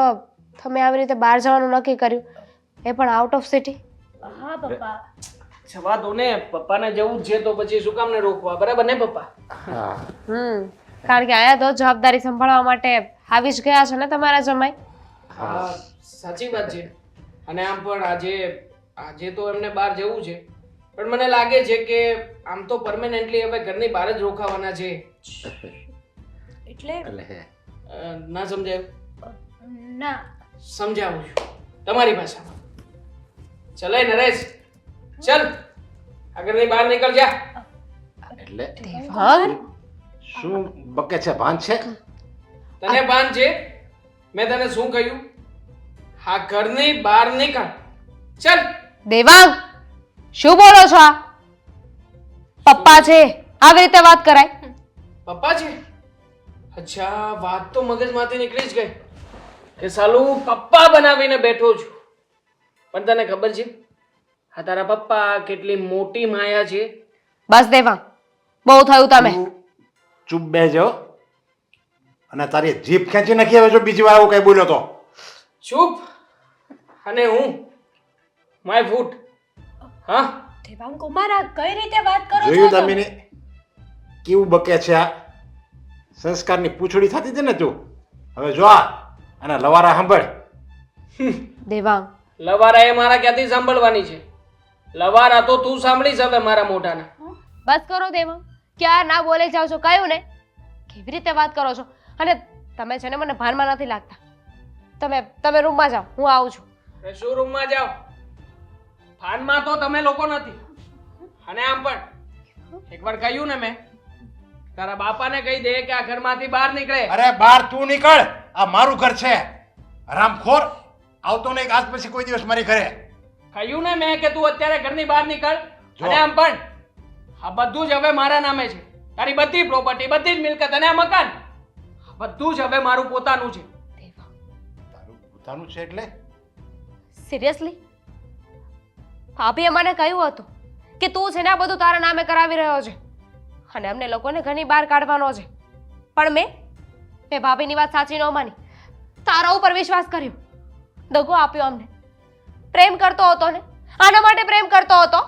તમે આવી રીતે બહાર જવાનું નક્કી કર્યું, એ પણ આઉટ ઓફ સિટી? હા પપ્પા, જવા દો ને, પપ્પાને જવું જ છે તો પછી શું કામ ને રોકવા, બરાબર ને પપ્પા? હા, કારણ કે આયા તો જવાબદારી સંભાળવા માટે આવી જ ગયા છે ને તમારા જમાઈ. હા સાચી વાત છે. અને આમ પણ આજે તો એમને બહાર જવું છે, પણ મને લાગે છે કે આમ તો પરમેનન્ટલી હવે ઘરની બહાર જ રોકાવાના છે. એટલે ના સમજાયું? ના સમજાવું છું તમારી ભાષામાં. ચલે નરેશ, ચલ આગળની બહાર નીકળ જા. એટલે દેવાંગ, શું બકે છે? ભાન છે? તને ભાન છે? મેં તને શું કહ્યું? હા, ઘરની બહાર નીકળ, ચલ. દેવાંગ શું બોલો છો આ? પપ્પા છે આવી રીતે વાત કરાય? પપ્પા છે? અચ્છા, વાત તો મગજમાંથી નીકળી જ ગઈ કે સાલું પપ્પા બનાવીને બેઠો છું. પણ તને ખબર છે આ તારા પપ્પા કેટલી મોટી માયા છે? બસ દેવાંગ, બહુ થયું તમે. તું ચૂપ બેજો અને તારી જીભ ખેંચી નાખી હવે જો બીજી વાર આવું કઈ બોલ્યો તો. ચૂપ અને હું માય ફૂટ. હા, દેવાંગ કુમાર આ કઈ રીતે વાત કરો જોયું છો તમે કેવું બકે છે આ? સંસ્કારની પૂંછડી થતી હતી ને તું, હવે જો આ અને લવારા સાંભળ. દેવાંગ લવારા એ મારા ક્યાંથી સાંભળવાની છે? લવારા તો તું સાંભળીશ હવે મારા મોઢાના. બસ કરો દેવાંગ, ક્યાં ના બોલે જાવ છો? કયું ને કેવી રીતે વાત કરો છો? અને તમે છે ને મને ભાનમાં નથી લાગતા. તમે રૂમમાં જાઓ, હું આવું છું. અરે શું રૂમમાં જાઓ? ભાનમાં તો તમે લોકો નથી. અને આમ પણ એકવાર કહ્યું ને મેં, તારા બાપાને કહી દે કે આ ઘરમાંથી બહાર નીકળે. અરે બહાર તું નીકળ, આ મારું ઘર છે. હરામખોર આવતો નહીં આજ પછી કોઈ દિવસ મારી ઘરે. કહ્યું ને મેં કે તું અત્યારે ઘરની બહાર નીકળ. જો. અને આમ પણ આ બધું જ હવે મારા નામે છે. તારી બધી પ્રોપર્ટી, બધી જ મિલકત અને આ મકાન બધું જ હવે મારું પોતાનું છે. તારું પોતાનું છે એટલે? સિરિયસલી? ભાભીએ મને કહ્યું હતું કે તું છે ને આ બધું તારા નામે કરાવી રહ્યો છે અને અમને લોકોને ઘરની બહાર કાઢવાનો છે. પણ મેં ભાભીની વાત સાચી ન માની, તારા ઉપર વિશ્વાસ કર્યો, દગો આપ્યો અમને. પ્રેમ કરતો હતો ને, આના માટે પ્રેમ કરતો હતો.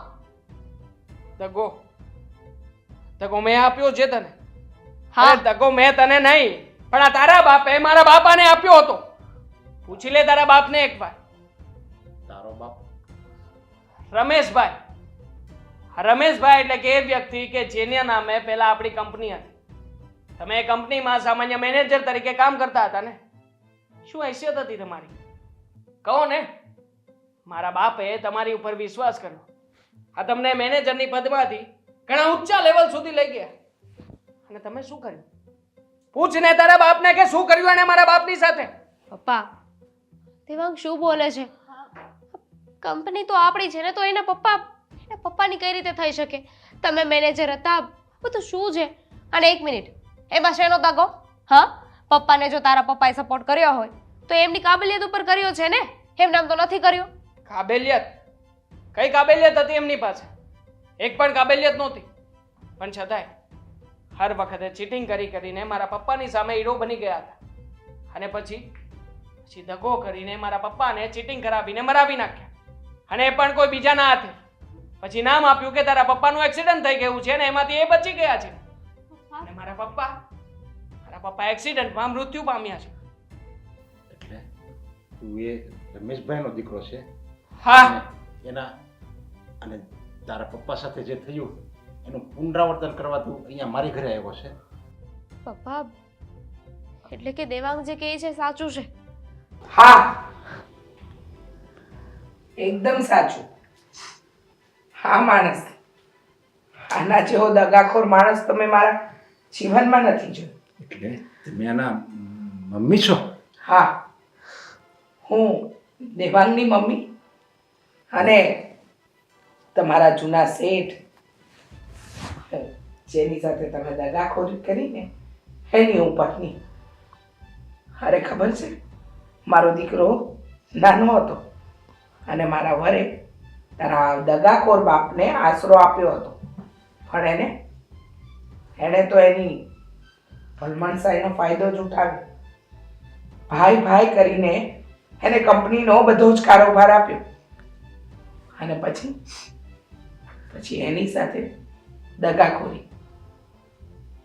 દગો મેં આપ્યો છે તને? હા. અરે દગો મેં તને નહીં, પણ આ તારા બાપે મારા બાપાને આપ્યો હતો. પૂછી લે તારા બાપને એકવાર. તારો બાપ રમેશભાઈ. આ રમેશભાઈ એટલે કે એ વ્યક્તિ કે જેના નામે પહેલા આપણી કંપની હતી. તમે એ કંપનીમાં સામાન્ય મેનેજર તરીકે કામ કરતા હતા ને? શું हैसियत હતી તમારી? કહો ને. મારા બાપે તમારી ઉપર વિશ્વાસ કર્યો. આ તમને મેનેજરની પદમાંથી ઘણા ઊંચા લેવલ સુધી લઈ ગયા. અને તમે શું કર્યું? પૂછ ને તારા બાપને કે શું કર્યું એને મારા બાપની સાથે. પપ્પા, દેવાંગ શું બોલે છે? કંપની તો આપણી છે ને, તો એના પપ્પાની કઈ રીતે થઈ શકે? તમે મેનેજર હતા, બધું શું છે? અને એક મિનિટ, એમાં શેનો દગો? હા, પપ્પાને જો તારા પપ્પાએ સપોર્ટ કર્યો હોય તો એમની કાબેલિયત ઉપર કર્યો છે ને, એમ નામ તો નથી કર્યો. કાબેલિયત? કઈ કાબેલિયત હતી એમની પાસે? એક પણ કાબેલિયત નહોતી. પણ છતાંય હર વખતે ચીટિંગ કરીને મારા પપ્પાની સામે હીરો બની ગયા હતા. અને પછી દગો કરીને મારા પપ્પાને ચીટિંગ કરાવીને મરાવી નાખ્યા. અને એ પણ કોઈ બીજાના હાથે. પછી નામ આપ્યું કે તારા પપ્પાનું એક્સિડન્ટ થઈ ગયું છે ને એમાંથી એ બચી ગયા છે. અને મારા પપ્પા એક્સિડન્ટમાં મૃત્યુ પામ્યા છે. એટલે તું એ રમેશભાઈનો દીકરો છે? હા. અને એના અને તારા પપ્પા સાથે જે થયું એનું પુનરાવર્તન કરવા તું અહીંયા મારી ઘરે આવ્યો છે? પપ્પા, એટલે કે દેવાંગ જે કહે છે સાચું છે? હા, એકદમ સાચું. હા માણસ, આના જેવો દગાખોર માણસ તમે મારા જીવનમાં નથી જોયો. એટલે તમે આના મમ્મી છો? હા, હું દેવાંગની મમ્મી અને તમારા જૂના શેઠ જેની સાથે તમે દગાખોરી કરીને એની હું પત્ની. અરે ખબર છે, મારો દીકરો નાનો હતો અને મારા વરે તારા દગાખોર બાપને આશરો આપ્યો હતો. પણ એણે તો એની ભલમણસાઈનો ફાયદો જ ઉઠાવ્યો. ભાઈ કરીને એને કંપનીનો બધો જ કારોબાર આપ્યો. અને પછી એની સાથે દગાખોરી.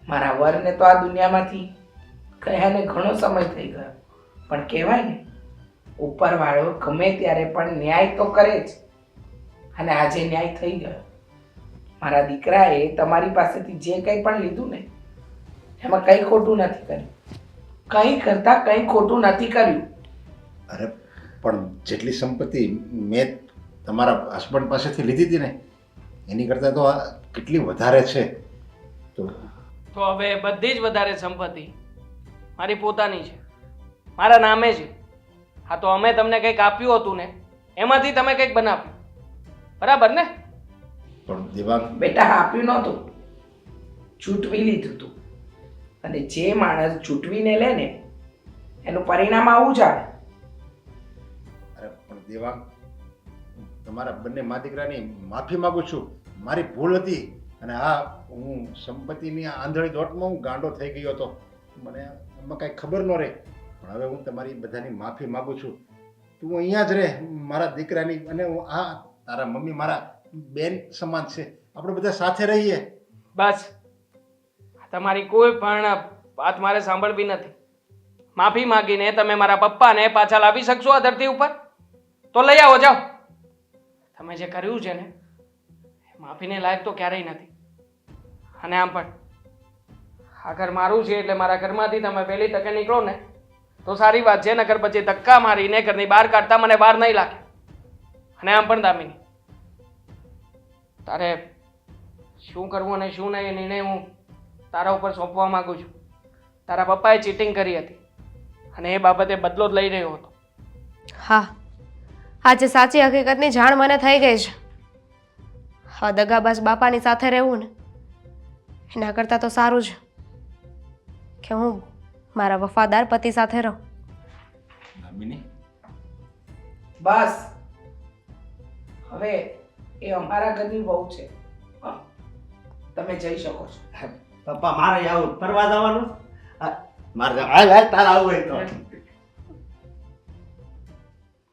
મારા વરને તો આ દુનિયામાંથી કયાને ઘણો સમય થઈ ગયો. પણ કહેવાય ને, ઉપરવાળો ગમે ત્યારે પણ ન્યાય તો કરે જ. અને આજે ન્યાય થઈ ગયો. મારા દીકરાએ તમારી પાસેથી જે કંઈ પણ લીધું ને એમાં કંઈ ખોટું નથી કર્યું. કંઈ કરતાં કંઈ ખોટું નથી કર્યું. અરે પણ જેટલી સંપત્તિ મેં તમારા હસબન્ડ પાસેથી લીધી હતી ને એની કરતાં તો આ કેટલી વધારે છે. તો હવે બધી જ વધારે સંપત્તિ મારી પોતાની છે, મારા નામે છે. હા તો અમે તમને કંઈક આપ્યું હતું ને એમાંથી તમે કંઈક બનાવ્યું. બરાબર ને? પણ દેવાંગ, બેટા આપ્યું નહોતું, ચૂંટવી લીધું તું. અને જે માણસ ચૂંટવીને લે ને એનું પરિણામ આવું જ આવે. અરે પણ દેવાંગ, તમારા બંને મા દીકરાની માફી માંગુ છું. મારી ભૂલ હતી. અને હા, હું સંપત્તિની આંધળી દોટમાં હું ગાંડો થઈ ગયો હતો. મને એમાં કાંઈ ખબર ન રહે. પણ હવે હું તમારી બધાની માફી માંગુ છું. તું અહીંયા જ રહે મારા દીકરાની. અને હું તારા મમ્મી મારા બેન સમાન છે. આપણે બધા સાથે રહીએ. બસ તમારી કોઈ પણ વાત મારે સાંભળવી નથી. માફી માંગીને તમે મારા પપ્પાને પાછા લાવી શકશો આ ધરતી ઉપર? તો લઈ આવો, જાઓ. તમે જે કર્યું છે ને એ માફીને લાયક તો ક્યારેય નથી. અને આમ પણ આ ઘર મારું છે એટલે મારા ઘરમાંથી તમે પહેલી તકે નીકળો ને તો સારી વાત છે. નકર પછી ધક્કા મારીને ઘરની બહાર કાઢતા મને બહાર નહીં લાગે. અને આમ પણ દામિની, તારે શું કરવું અને શું નહીં એ નિર્ણય હું તારા ઉપર સોંપવા માંગુ છું. તારા પપ્પાએ ચીટિંગ કરી હતી અને એ બાબતે બદલો જ લઈ રહ્યો હતો. હા, આજે સાચી હકીકતની જાણ મને થઈ ગઈ છે. હા, દગાબાજ બાપાની સાથે રહેવું ને એના કરતાં તો સારું છે કે હું મારા વફાદાર પતિ સાથે રહું. દામિની, બસ હવે એ અમારા ઘરની વહુ છે. હા, તમે જઈ શકો છો. પપ્પા મારે આવું ફરવા જવાનું? મારે તારા આવું હોય તો